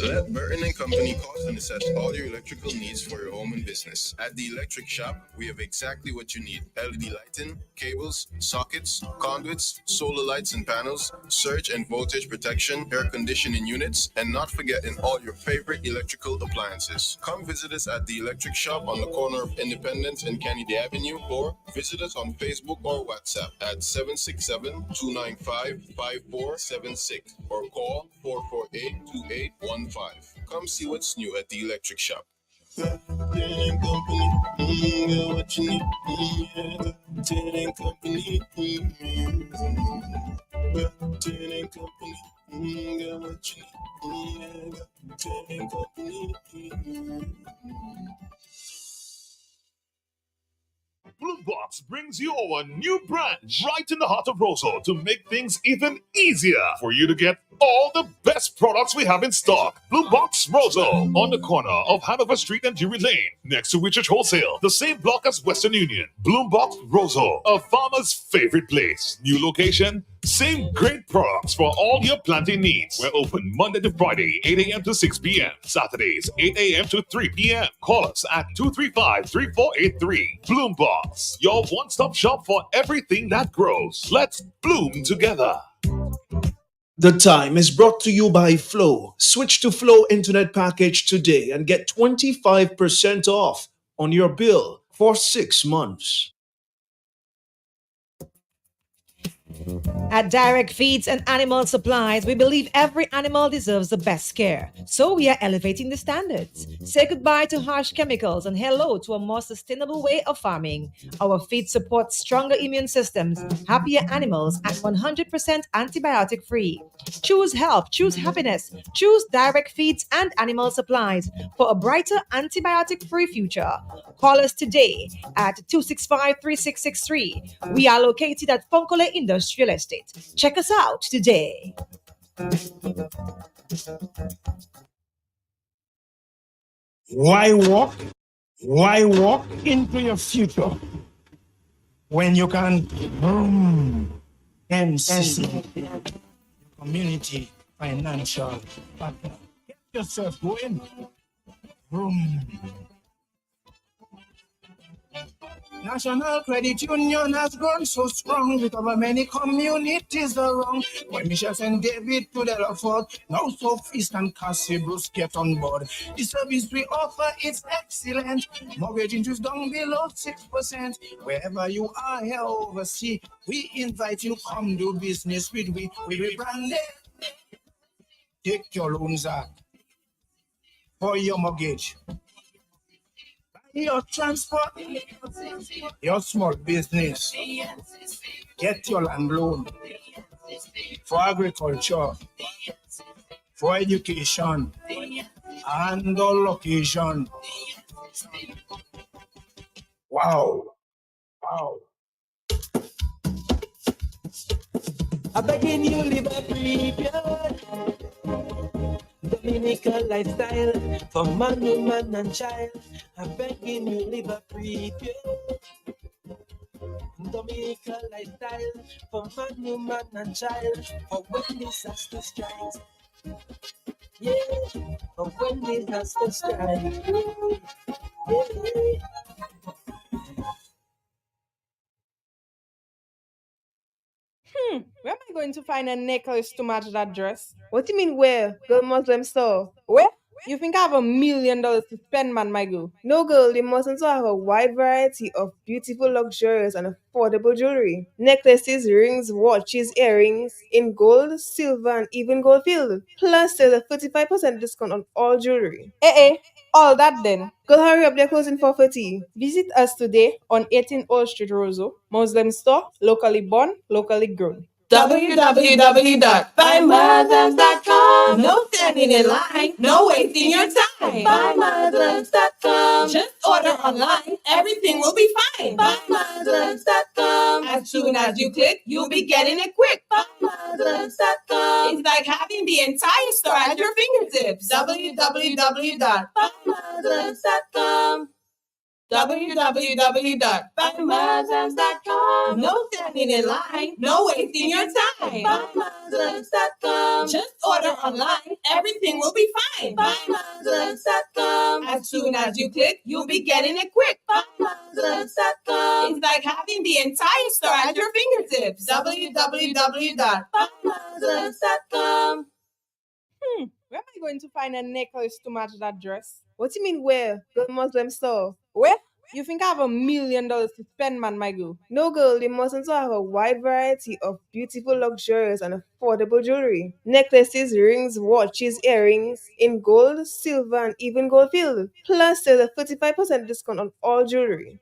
Let Burton & Company cost and assess all your electrical needs for your home and business. At the Electric Shop, we have exactly what you need. LED lighting, cables, sockets, conduits, solar lights and panels, surge and voltage protection, air conditioning units, and not forgetting all your favorite electrical appliances. Come visit us at the Electric Shop on the corner of Independence and Kennedy Avenue, or visit us on Facebook or WhatsApp at 767-295-5476 or call 448-2815. Come see what's new at the Electric Shop. Bloombox brings you our new branch right in the heart of Roseau to make things even easier for you to get all the best products we have in stock. Bloombox Roseau on the corner of Hanover Street and Drury Lane, next to Richard Wholesale, the same block as Western Union. Bloombox Roseau, a farmer's favorite place. New location, same great products for all your planting needs. We're open Monday to Friday, 8 a.m. to 6 p.m. Saturdays, 8 a.m. to 3 p.m. Call us at 235-3483. Bloombox, your one-stop shop for everything that grows. Let's bloom together. The time is brought to you by Flow. Switch to Flow Internet Package today and get 25% off on your bill for 6 months. At Direct Feeds and Animal Supplies, we believe every animal deserves the best care. So we are elevating the standards. Say goodbye to harsh chemicals and hello to a more sustainable way of farming. Our feed supports stronger immune systems, happier animals, and 100% antibiotic free. Choose health, choose happiness, choose Direct Feeds and Animal Supplies for a brighter antibiotic free future. Call us today at 265-3663. We are located at Fonkole Industrial Estate. Check us out today. Why walk into your future when you can NC, community financial partner? Get yourself going. National Credit Union has grown so strong because many communities are wrong. When Michelle and David to the afford, now Sophist and Cassie Bruce get on board. The service we offer is excellent. Mortgage interest down below 6%. Wherever you are here overseas, we invite you come do business with we. We rebrand it. Take your loans out for your mortgage. Your transport, your small business, get your land loan for agriculture, for education and all occasion. Wow. Wow. I'm begging you live a prepared Dominica lifestyle for man, woman, and child. I'm begging you live a prepared Dominica lifestyle for man, woman, and child. For when disaster strikes, yeah. For when disaster strikes, yeah. Where am I going to find a necklace to match that dress? What do you mean where? Girl Muslim store. Where? You think I have $1 million to spend, man, my girl? No, girl, the Muslims have a wide variety of beautiful, luxurious, and affordable jewelry. Necklaces, rings, watches, earrings in gold, silver, and even gold filled. Plus, there's a 35% discount on all jewelry. All that then. Girl, hurry up, they're closing for 30. Visit us today on 18 Old Street, Roseau. Muslim store, locally born, locally grown. www.buymuslims.com. No standing in line, no wasting your time. Buymuslims.com. Just order online, everything will be fine. Buymuslims.com. As soon as you click, you'll be getting it quick. Buymuslims.com. It's like having the entire store at your fingertips. www.buymuslims.com. www.buymuslims.com. No standing in line, no wasting your time. Buymuslims.com. Just order online, everything will be fine. Buymuslims.com. As soon as you click, you'll be getting it quick. Buymuslims.com. It's like having the entire store at your fingertips. www.buymuslims.com. Where am I going to find a necklace to match that dress? What do you mean where? The Muslim store. Where? You think I have $1 million to spend, man, my girl? No, girl, the Muslims have a wide variety of beautiful, luxurious, and affordable jewelry. Necklaces, rings, watches, earrings in gold, silver, and even gold filled. Plus, there's a 35% discount on all jewelry.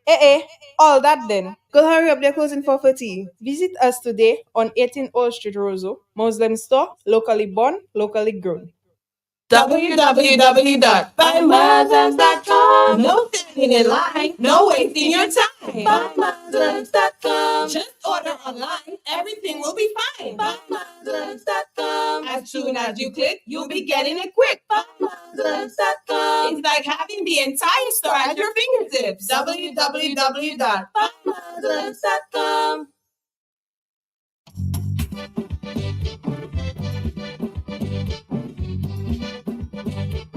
All that then. Girl, hurry up, they're closing for 30. Visit us today on 18 Old Street, Roseau. Muslim store, locally born, locally grown. www.buymuslims.com. No standing in line, no wasting your time. Buymuslims.com. Just order online, everything will be fine. Buymuslims.com. As soon as you click, you'll be getting it quick. Buymuslims.com. It's like having the entire store at your fingertips. www.buymuslims.com.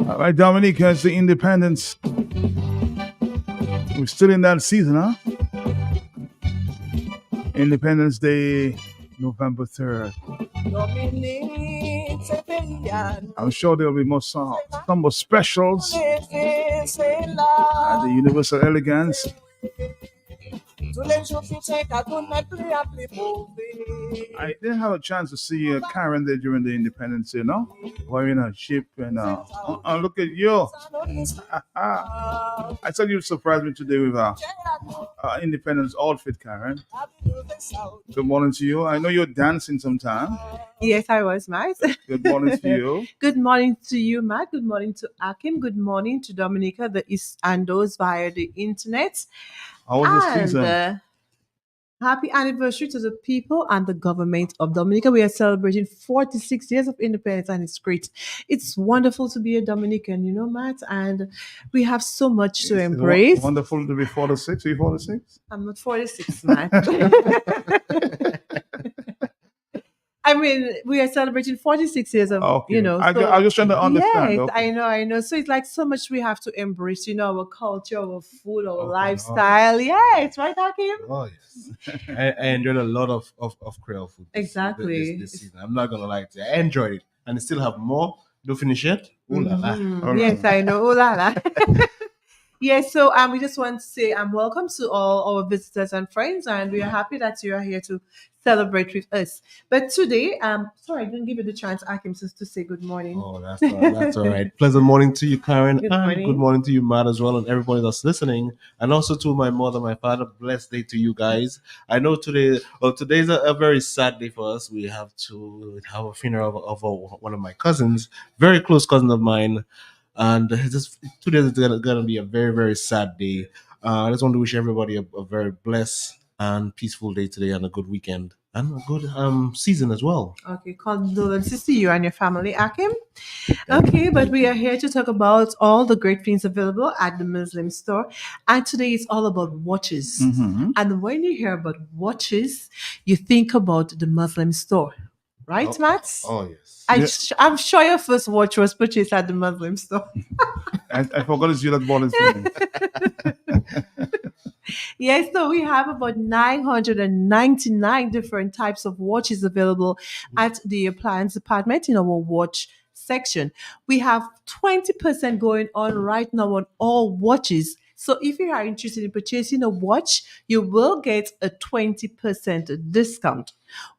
All right, Dominica, it's the Independence. We're still in that season, huh? Independence Day, November 3rd. I'm sure there'll be more songs, some more specials at the Universal Elegance. I didn't have a chance to see Karen there during the Independence Day, no? Wearing a ship and look at you. I thought you'd surprise me today with Independence outfit, Karen. Good morning to you. I know you're dancing sometime. Yes, I was, Matt. Good morning to you. Good morning to you, Matt. Good morning to Akim. Good morning to Dominica, and those via the internet. How was the season? Happy anniversary to the people and the government of Dominica. We are celebrating 46 years of independence, and it's great. It's wonderful to be a Dominican, you know, Matt, and we have so much to embrace. Wonderful to be 46. Are you 46? I'm not 46, Matt. I mean, we are celebrating 46 years of, you know. I was just trying to understand. Yes, okay. I know. So it's like so much we have to embrace, you know, our culture, our food, our lifestyle. Yes, right, Hakim? Oh, yes. I enjoyed a lot of Creole food. Exactly. This season. I'm not going to lie to you. I enjoyed it. And I still have more. Don't finish yet. Ooh la la. Yes, I know. Ooh la la. Yes, so we just want to say welcome to all our visitors and friends, and we are happy that you are here to celebrate with us. But today, sorry, I didn't give you the chance, Akim, to say good morning. Oh, that's all right. Pleasant morning to you, Karen, Good and morning. good morning to you, Matt, as well, and everybody that's listening, and also to my mother, my father. Blessed day to you guys. I know today's a very sad day for us. We have to have a funeral one of my cousins, very close cousin of mine, and today is gonna be a very very sad day. I just want to wish everybody a very blessed and peaceful day today, and a good weekend, and a good season as well. Okay, condolences to you and your family, Akim. Okay, but we are here to talk about all the great things available at the Muslim store. And today is all about watches. And when you hear about watches, you think about the Muslim store. Right, Matt? Oh yes. I'm sure your first watch was purchased at the Muslim store. I forgot it's you that bought it for me. Yes, so we have about 999 different types of watches available at the appliance department in our watch section. We have 20% going on right now on all watches. So if you are interested in purchasing a watch, you will get a 20% discount.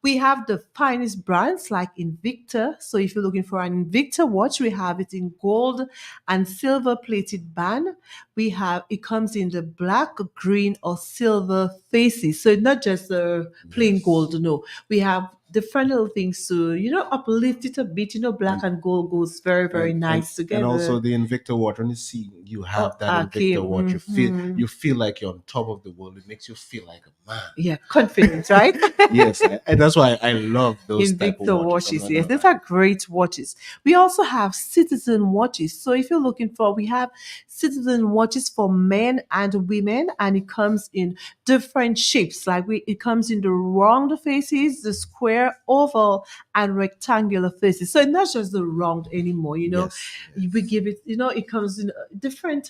We have the finest brands like Invicta. So if you're looking for an Invicta watch, we have it in gold and silver plated band. It comes in the black, green, or silver faces. So it's not just the plain gold. No, we have different little things to uplift it a bit. Black and gold goes very very nice together. And also the Invicta watch. When you see you have that Invicta watch, you feel like you're on top of the world. It makes you feel like a man. Yeah, confidence, right? Yes, and that's why I love those type of Invicta watches. watches. Yes, these are great watches. We also have citizen watches. So if you're looking we have citizen watches for men and women, and it comes in different shapes. It comes in the round faces, the square, oval, and rectangular faces. So it's not just the round anymore. We give it. It comes in different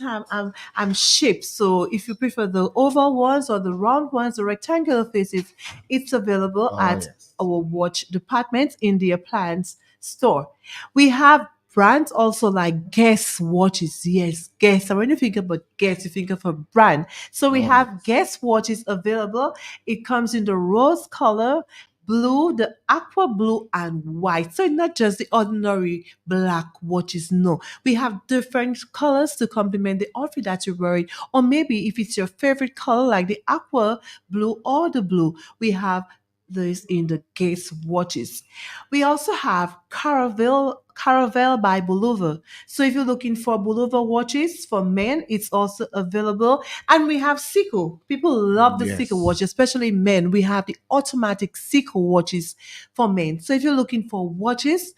shapes. So if you prefer the oval ones or the round ones, the rectangular faces, it's available at our watch department in the appliance store. We have brands also like Guess watches. Yes, Guess. And when you think about Guess, you think of a brand. So we have Guess watches available. It comes in the rose color, blue, the aqua blue, and white. So it's not just the ordinary black watches. No, we have different colors to complement the outfit that you're wearing. Or maybe if it's your favorite color, like the aqua blue or the blue, we have this in the Gates watches. We also have Caravelle by Bulova. So if you're looking for Bulova watches for men, it's also available. And we have Seiko. People love the Seiko watch, especially men. We have the automatic Seiko watches for men. So if you're looking for watches,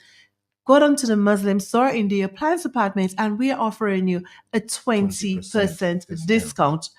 go down to the Muslim store in the appliance department, and we are offering you a 20% discount.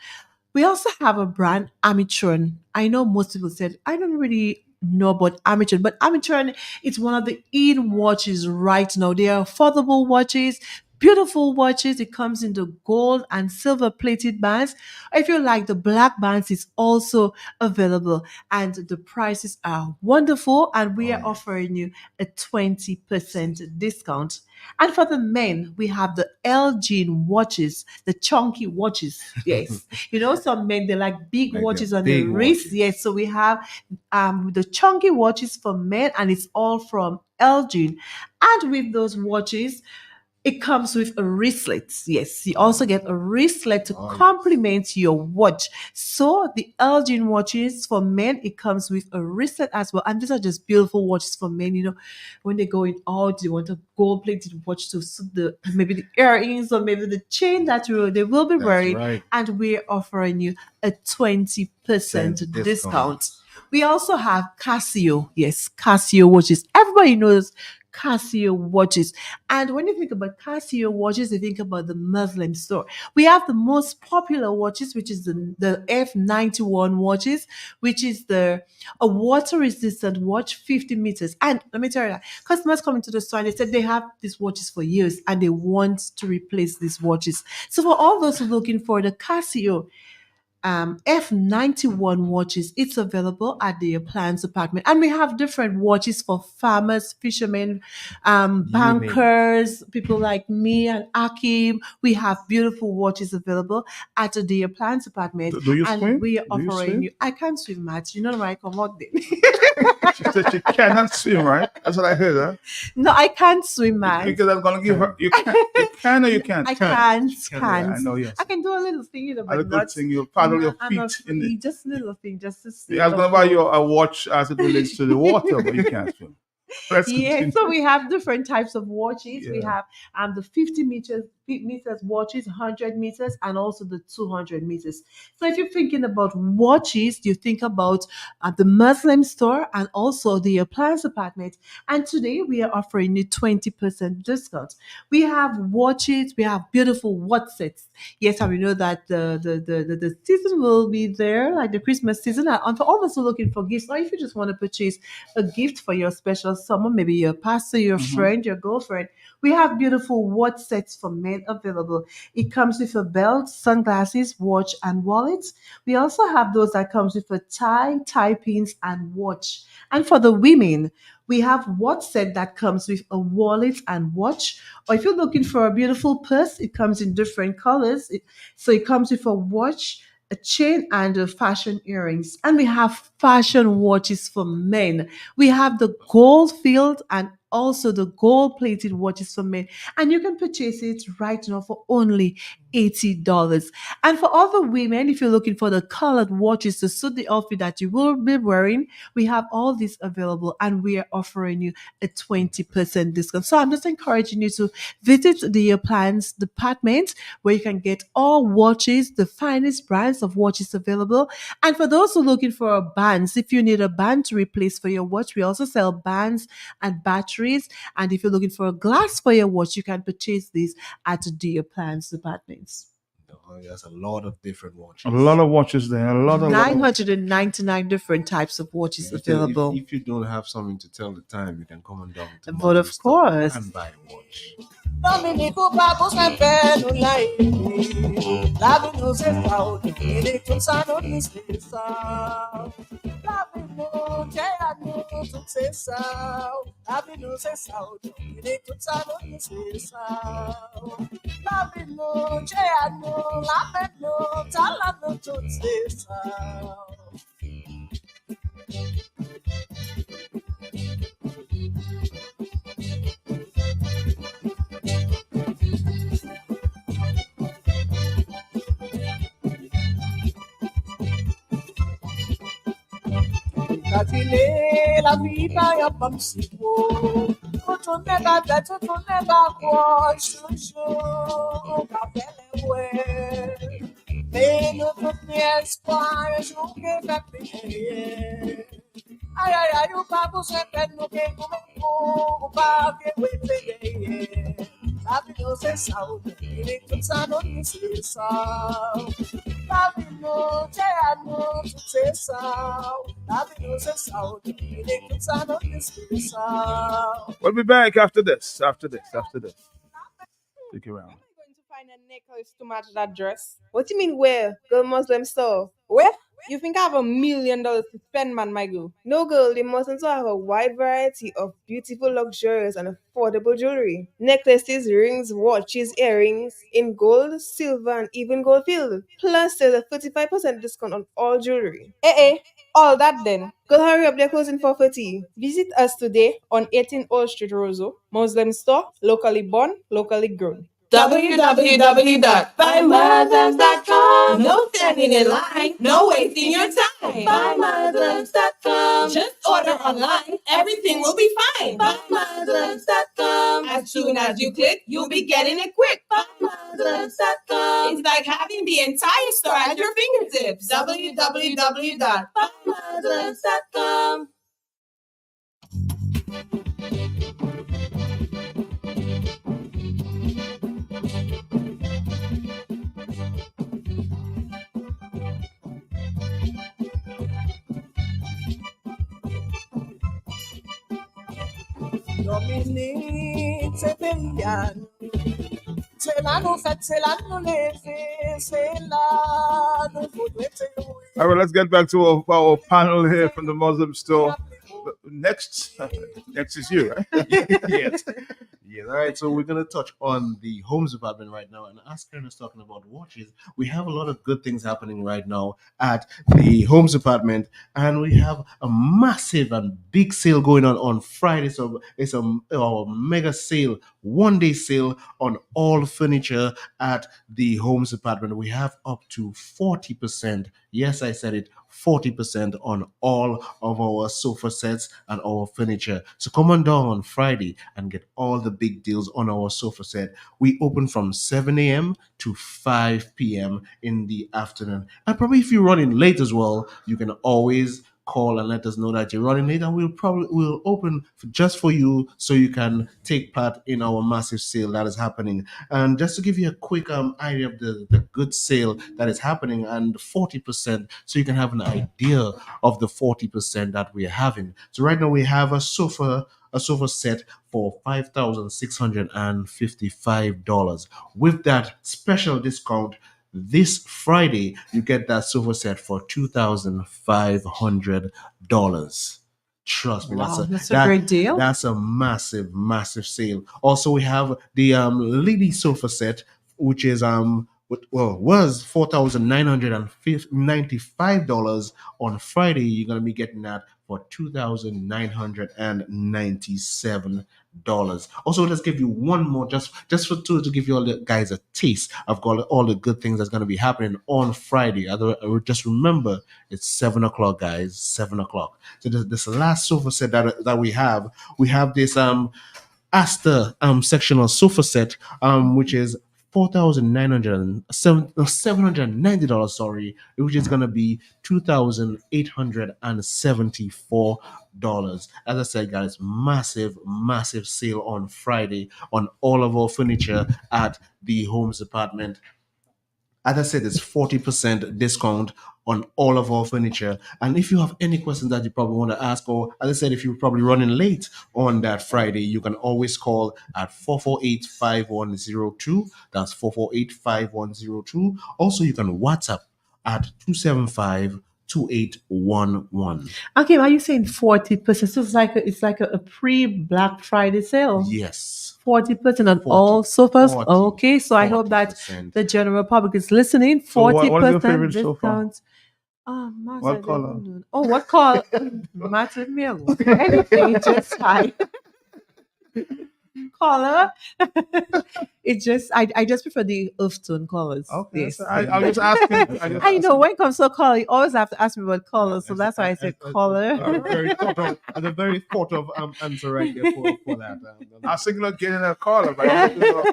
We also have a brand, Amitron. I know most people said, I don't really know about Amitron, but Amitron is one of the in watches right now. They are affordable watches, beautiful watches. It comes in the gold and silver plated bands. If you like the black bands, it's also available. And the prices are wonderful. And we are offering you a 20% discount. And for the men, we have the Elgin watches, the chunky watches. Yes. Some men, they like big watches on the wrist. Yes. So we have the chunky watches for men, and it's all from Elgin. And with those watches, it comes with a wristlet. Yes, you also get a wristlet to complement your watch. So the Elgin watches for men, it comes with a wristlet as well. And these are just beautiful watches for men. When they're going out, they want a gold-plated watch to suit maybe the earrings or maybe the chain that they will be wearing. Right. And we're offering you a 20% discount. We also have Casio. Yes, Casio watches. Everybody knows Casio watches. And when you think about Casio watches, you think about the Muslim store. We have the most popular watches, which is the F91 watches, which is a water-resistant watch, 50 meters. And let me tell you, customers come into the store and they said they have these watches for years and they want to replace these watches. So for all those who are looking for the Casio F91 watches. It's available at the appliance department. And we have different watches for farmers, fishermen, bankers, people like me and Akim. We have beautiful watches available at the appliance department. Do you And swim? we are Do you offering swim? you. I can't swim much. You know where I come out then. She said she cannot swim, right? That's what I heard, huh? No, I can't swim, man. Because I'm gonna give her. You can or you can't. I can't. Yeah, I know. Yes. I can do a little thing, And but a good not. thing you paddle your I'm feet not in the. just a little thing, just to see. Yeah, I was gonna buy you a watch as it relates to the water, but you can't swim. Let's Yeah, continue. so we have different types of watches. We Yeah. have the 50 meters watches, 100 meters, and also the 200 meters. So if you're thinking about watches, you think about the Muslim store and also the appliance department. And today we are offering you 20% discount. We have watches, we have beautiful watch sets. Yes, and we know that the season will be there, like the Christmas season. And for almost looking for gifts, or if you just want to purchase a gift for your special someone, maybe your pastor, your friend, your girlfriend. We have beautiful watch sets for men available. It comes with a belt, sunglasses, watch, and wallet. We also have those that comes with a tie pins, and watch. And for the women, we have watch set that comes with a wallet and watch. Or if you're looking for a beautiful purse, it comes in different colors. So it comes with a watch, a chain, and a fashion earrings. And we have fashion watches for men. We have the gold field and also the gold plated watches for men. And you can purchase it right now for only $80. And for other women, if you're looking for the colored watches to suit the outfit that you will be wearing, we have all these available and we are offering you a 20% discount. So I'm just encouraging you to visit the appliance department where you can get all watches, the finest brands of watches available. And for those who are looking for bands, if you need a band to replace for your watch, we also sell bands and batteries. And if you're looking for a glass for your watch, you can purchase these at the appliance departments. There's a lot of different watches. A lot of watches there. A lot of 999 different types of watches available. If you don't have something to tell the time, you can come on down to But of course. and buy a watch. Dominico Papo sempre no live. Lave nos escalda, ele cruzado no especial. Lave no dia no sucessão. Lave nos escalda, ele cruzado no especial. Lave no dia no, lave no, tala no sucessão. Catile la vita ya pamsipo. Tutu neba da tutu neba kwa shushu. Kapele we. Meno tutu espoir junge pepe. Ay ay ay o papo sempre no que comigo. O papo we pegue. Sabe no se saúde. Ele tutsano ni se saúde. Sabe no te no sucessão. We'll be back after this. After this. Stick around. Find a necklace to match that dress. What do you mean where? Girl Muslim store. Where? You think I have $1 million to spend, man, my girl? No, girl, the Muslims have a wide variety of beautiful, luxurious, and affordable jewelry. Necklaces, rings, watches, earrings in gold, silver, and even gold filled. Plus, there's a 35% discount on all jewelry. All that then. Girl, hurry up, they're closing for 30. Visit us today on 18 Old Street, Roseau. Muslim store, locally born, locally grown. www.buymuslims.com. No standing in line, no wasting your time. Buymuslims.com. Just order online, everything will be fine. Buymuslims.com. As soon as you click, you'll be getting it quick. Buymuslims.com. It's like having the entire store at your fingertips. www.buymuslims.com. Dominique, Sebelian, All right, let's get back to our panel here from the Muslim store. Next, next is you, right? Yes. Yes. All right. So we're gonna touch on the homes department right now, and as Karen is talking about watches, we have a lot of good things happening right now at the homes department, and we have a massive and big sale going on Friday. So it's a mega sale, 1 day sale on all furniture at the homes department. We have up to 40%. Yes, I said it. 40% on all of our sofa sets and our furniture. So come on down on Friday and get all the big deals on our sofa set. We open from 7 a.m. to 5 p.m. in the afternoon. And probably if you're running late as well, you can always call and let us know that you're running late, and we'll open just for you so you can take part in our massive sale that is happening. And just to give you a quick idea of the good sale that is happening, and 40%, so you can have an idea of the 40% that we're having. So right now we have a sofa set for $5,655. With that special discount, this Friday, you get that sofa set for $2,500. Trust me, Wow, that's a great deal. That's a massive, massive sale. Also, we have the lady sofa set, which is was $4,995. On Friday, you're gonna be getting that for $2,997. Also, let's give you one more, just to give you all the guys a taste of all the good things that's gonna be happening on Friday. Just remember, it's 7 o'clock, guys. 7 o'clock. So this last sofa set that we have this Astor sectional sofa set, which is $790, sorry, which is gonna be $2,874. As I said, guys, massive, massive sale on Friday on all of our furniture at the homes department. As I said, it's 40% discount on all of our furniture. And if you have any questions that you probably want to ask, or as I said, if you're probably running late on that Friday, you can always call at 448-5102. That's 448-5102. Also, you can WhatsApp at 275-2811. Okay, why are you saying 40%? So it's like a pre-Black Friday sale. Yes. 40% on all sofas. Okay, so I hope that the general public is listening. 40% what is your favorite discount. sofa? Matt, What color? Oh, what color? Matt, leave me alone. Anything, it's just fine. Color. It just I just prefer the earth tone colors. Okay, Yes. so I'm just asking. I know when it comes to color, you always have to ask me about color, so that's why I said color. A very thought of answer right there for that. I was thinking of getting a color, but I don't know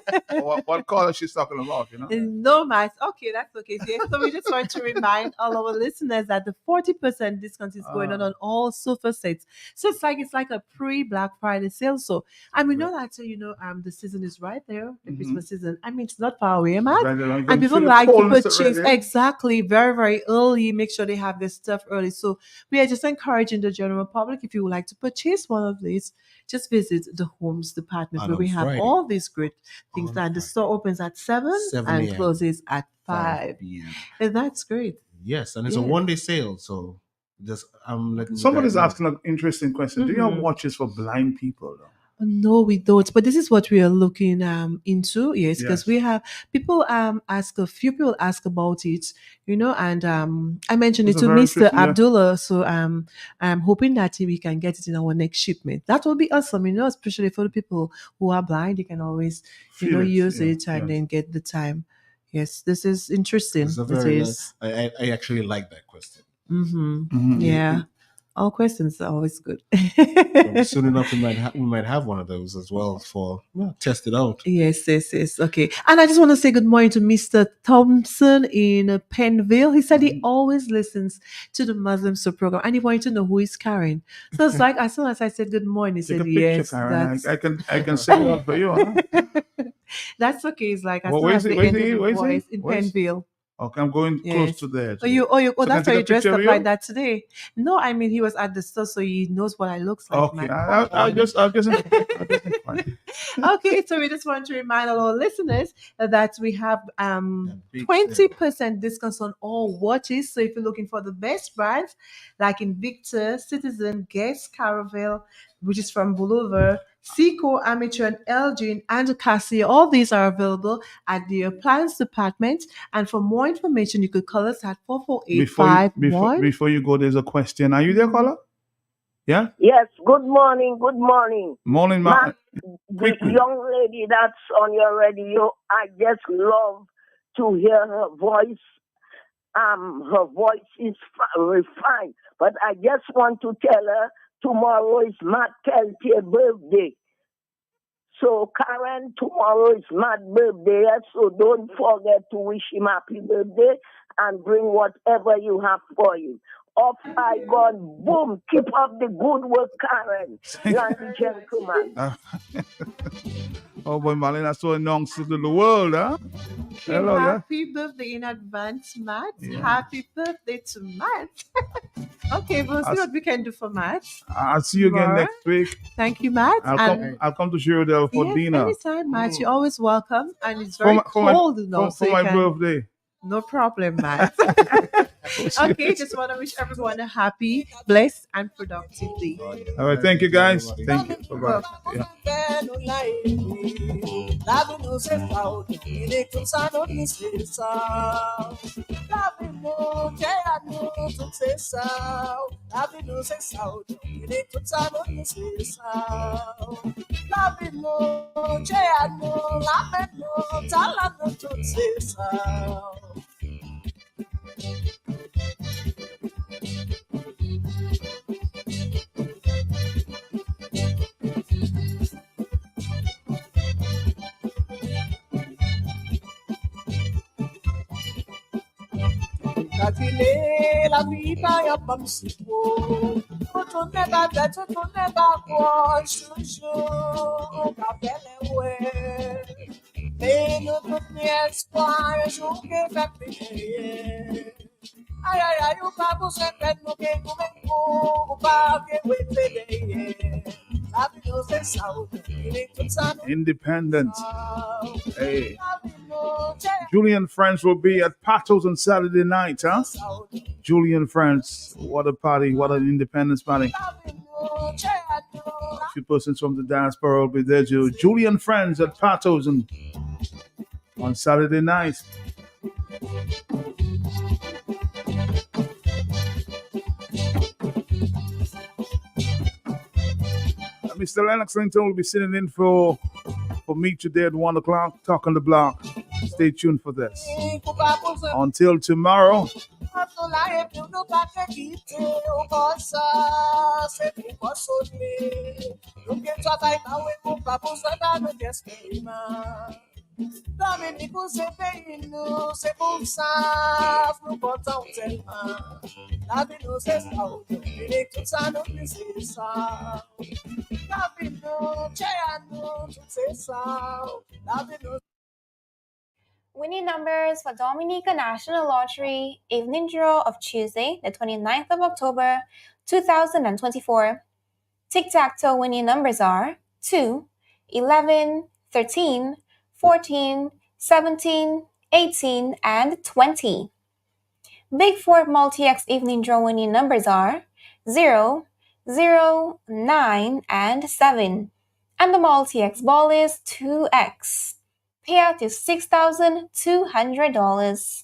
what color she's talking about, you know? No, Matt. Okay, that's okay. So we just want to remind all our listeners that the 40% discount is going on all sofa sets. So it's like a pre-Black Friday sale. So and we know that the season is right there, the Christmas season. I mean, it's not far away, Matt. And people like to purchase exactly very, very early. Make sure they have this stuff early. So we are just encouraging the general public, if you would like to purchase one of these, just visit the homes department And where on we have Friday. all these great things. That the store opens at 7 7 and a.m. closes at 5. And that's great. Yes, and it's a Yeah. 1 day sale, so just I'm letting Somebody's you guys know. asking an interesting question. Do you have watches for blind people, though? No, we don't. But this is what we are looking into. Yes, because Yes. we have people a few people ask about it, and I mentioned It's it a to very Mr. interesting, yeah. Abdullah. So I'm hoping that we can get it in our next shipment. That will be awesome, especially for the people who are blind. You can always Feel it, use yeah, it and yes. then get the time. Yes, this is interesting. It's a It very is. I actually like that question. Yeah. All questions are always good. So soon enough, we might have one of those as well for test it out. Yes. Okay. And I just want to say good morning to Mr. Thompson in Penville. He said he always listens to the Muslim Sub program and he wanted to know who is Karen. So it's like as soon as I said good morning, he Take said a picture, yes. Karen. That's I can sing it out for you, huh? that's okay. It's like as Well, soon as where's we he? ended the Where's he? voice in Where's- Penville. Okay, I'm going close to there today. So That's can why I you take a dressed picture of up you? like that today. No, I mean he was at the store, so he knows what I looks like, Okay, man. Come I'll on. just Okay, so we just want to remind all our listeners that we have 20% discounts on all watches. So if you're looking for the best brands, like Invicta, Citizen, Guess, Caravelle, which is from Bullover, Seiko, Amateur, and Elgin, and Casio, all these are available at the appliance department. And for more information, you could call us at 44851. before you go, there's a question. Are you there, caller? Yeah. Yes, good morning, good morning. Morning, Ma, the quickly. young lady that's on your radio, I just love to hear her voice. Her voice is refined, but I just want to tell her tomorrow is Matt Kelty's birthday. So Karen, tomorrow is Matt's birthday, so don't forget to wish him happy birthday and bring whatever you have for him. Off I gone, boom, keep up the good work, Karen. You're the gentleman. Oh boy, Marlene, I saw announced to the world, huh? Okay, Hello, yeah. happy birthday in advance, Matt. Happy birthday to Matt. Okay, we'll see what we can do for Matt. I'll see you again tomorrow. next week. Thank you, Matt. I'll come to Sherrill for dinner. Anytime, Matt. You're always welcome. And it's very cold now. For my birthday. No problem, Matt. Okay, just want to wish everyone a happy, blessed, and productive day. All right, thank you, guys. Thank you. Bye-bye. Yeah. Catile la vita ya pamsipo, tu neba vetu tu neba kwa chuchu, capele we, meno tu espoir, junque fapine. Ay ay ay, o papo sempre no que começo, o papo que we pede. Independent. Hey. Julian Friends will be at Patos on Saturday night, huh? Julian Friends. What a party. What an independence party. A few persons from the diaspora will be there too. Julian Friends at Patos on Saturday night. Mr. Lennox Linton will be sitting in for me today at 1 o'clock, Talk on the Block. Stay tuned for this. Until tomorrow. Dominico se veio, se pulsar no botão telma. Lavino se salto, direito sa não precisa. Lavino, cheano, se sal. Lavino. Winning numbers for Dominica National Lottery evening draw of Tuesday, the 29th of October, 2024. Tic-tac-toe winning numbers are 2, 11, 13, 14, 17, 18, and 20. Big Four Multi-X evening draw winning numbers are 0, 0, 9, and 7. And the Multi-X ball is 2X. Payout is $6,200.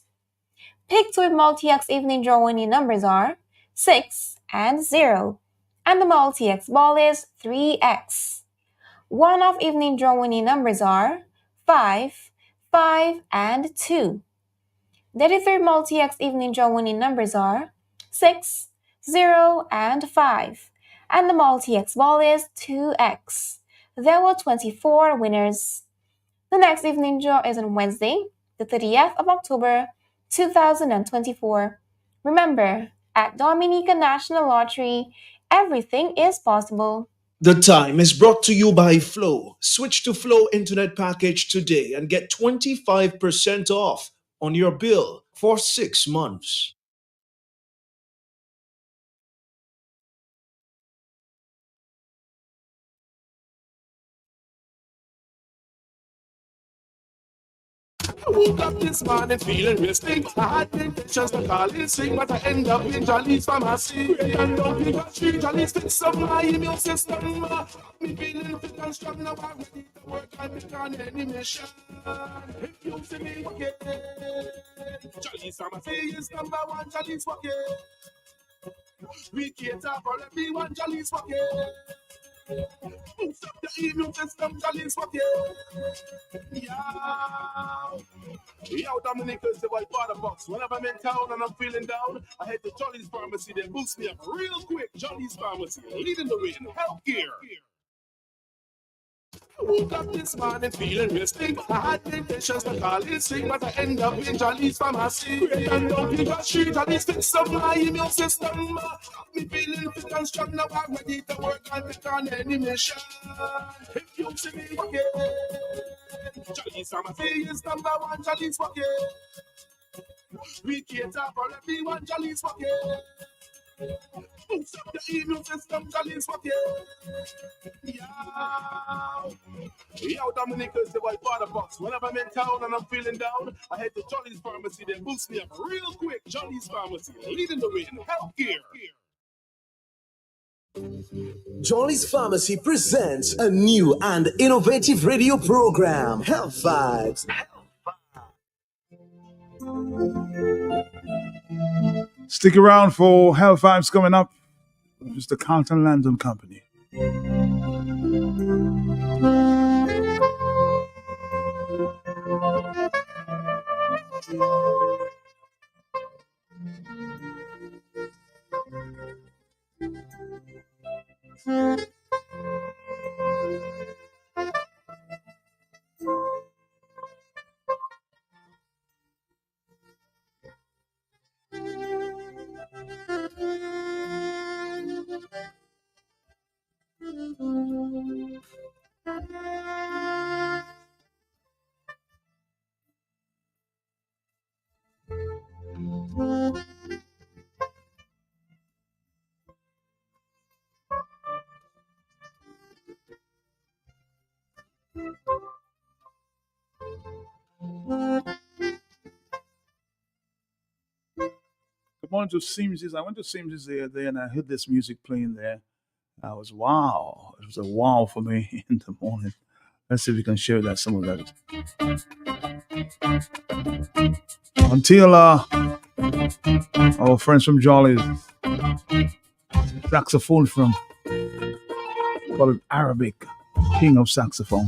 Pick 2 Multi-X evening draw winning numbers are 6 and 0. And the Multi-X ball is 3X. One-off evening draw winning numbers are 5, 5, and 2. The 33 Multi-X evening draw winning numbers are 6, 0, and 5. And the Multi-X ball is 2X. There were 24 winners. The next evening draw is on Wednesday, the 30th of October, 2024. Remember, at Dominica National Lottery, everything is possible. The time is brought to you by Flow. Switch to Flow Internet Package today and get 25% off on your bill for 6 months. I woke up this morning feeling resting. I had the intentions to call it sick, but I end up in Jolly's pharmacy. And down in the street, Jolly's fix up my immune system. Me feeling fit and strong now. I'm ready to work and make on any mission. If you see me walking, Jolly's pharmacy is number one. Jolly's walking. We cater for everyone. Jolly's walking. Boost up the immune system. Jolly's walking. Yeah. Yo, Dominica is the white water box. Whenever I'm in town and I'm feeling down, I head to Jolly's Pharmacy. They boost me up real quick. Jolly's Pharmacy, leading the way in healthcare. I woke up this morning feeling resting. I had the intentions to call it sick, but I end up in Jolly's Pharmacy. And down in the street, Jolly's fix up my immune system. Me feeling fit and strong now. I'm ready to work and make on any mission. If you see me walking, Jolly's Pharmacy is number one. Jolly's walking. We cater for everyone. Jolly's walking. Boost up the immune system. Jolly's walking. Yeah. Yo, Dominica is the white water box. Whenever I'm in town and I'm feeling down, I head to Jolly's Pharmacy. They boost me up real quick. Jolly's Pharmacy, leading the way in healthcare. Jolly's Pharmacy presents a new and innovative radio program, Health Vibes. Stick around for Health Vibes coming up. It's the Carlton Landon Company. Good morning to Sims's. I went to Sims's the other day and I heard this music playing there. I was wow. It was a wow for me in the morning. Let's see if we can share that some of that. Until our friends from Jolly's saxophone from call it Arabic, king of saxophone.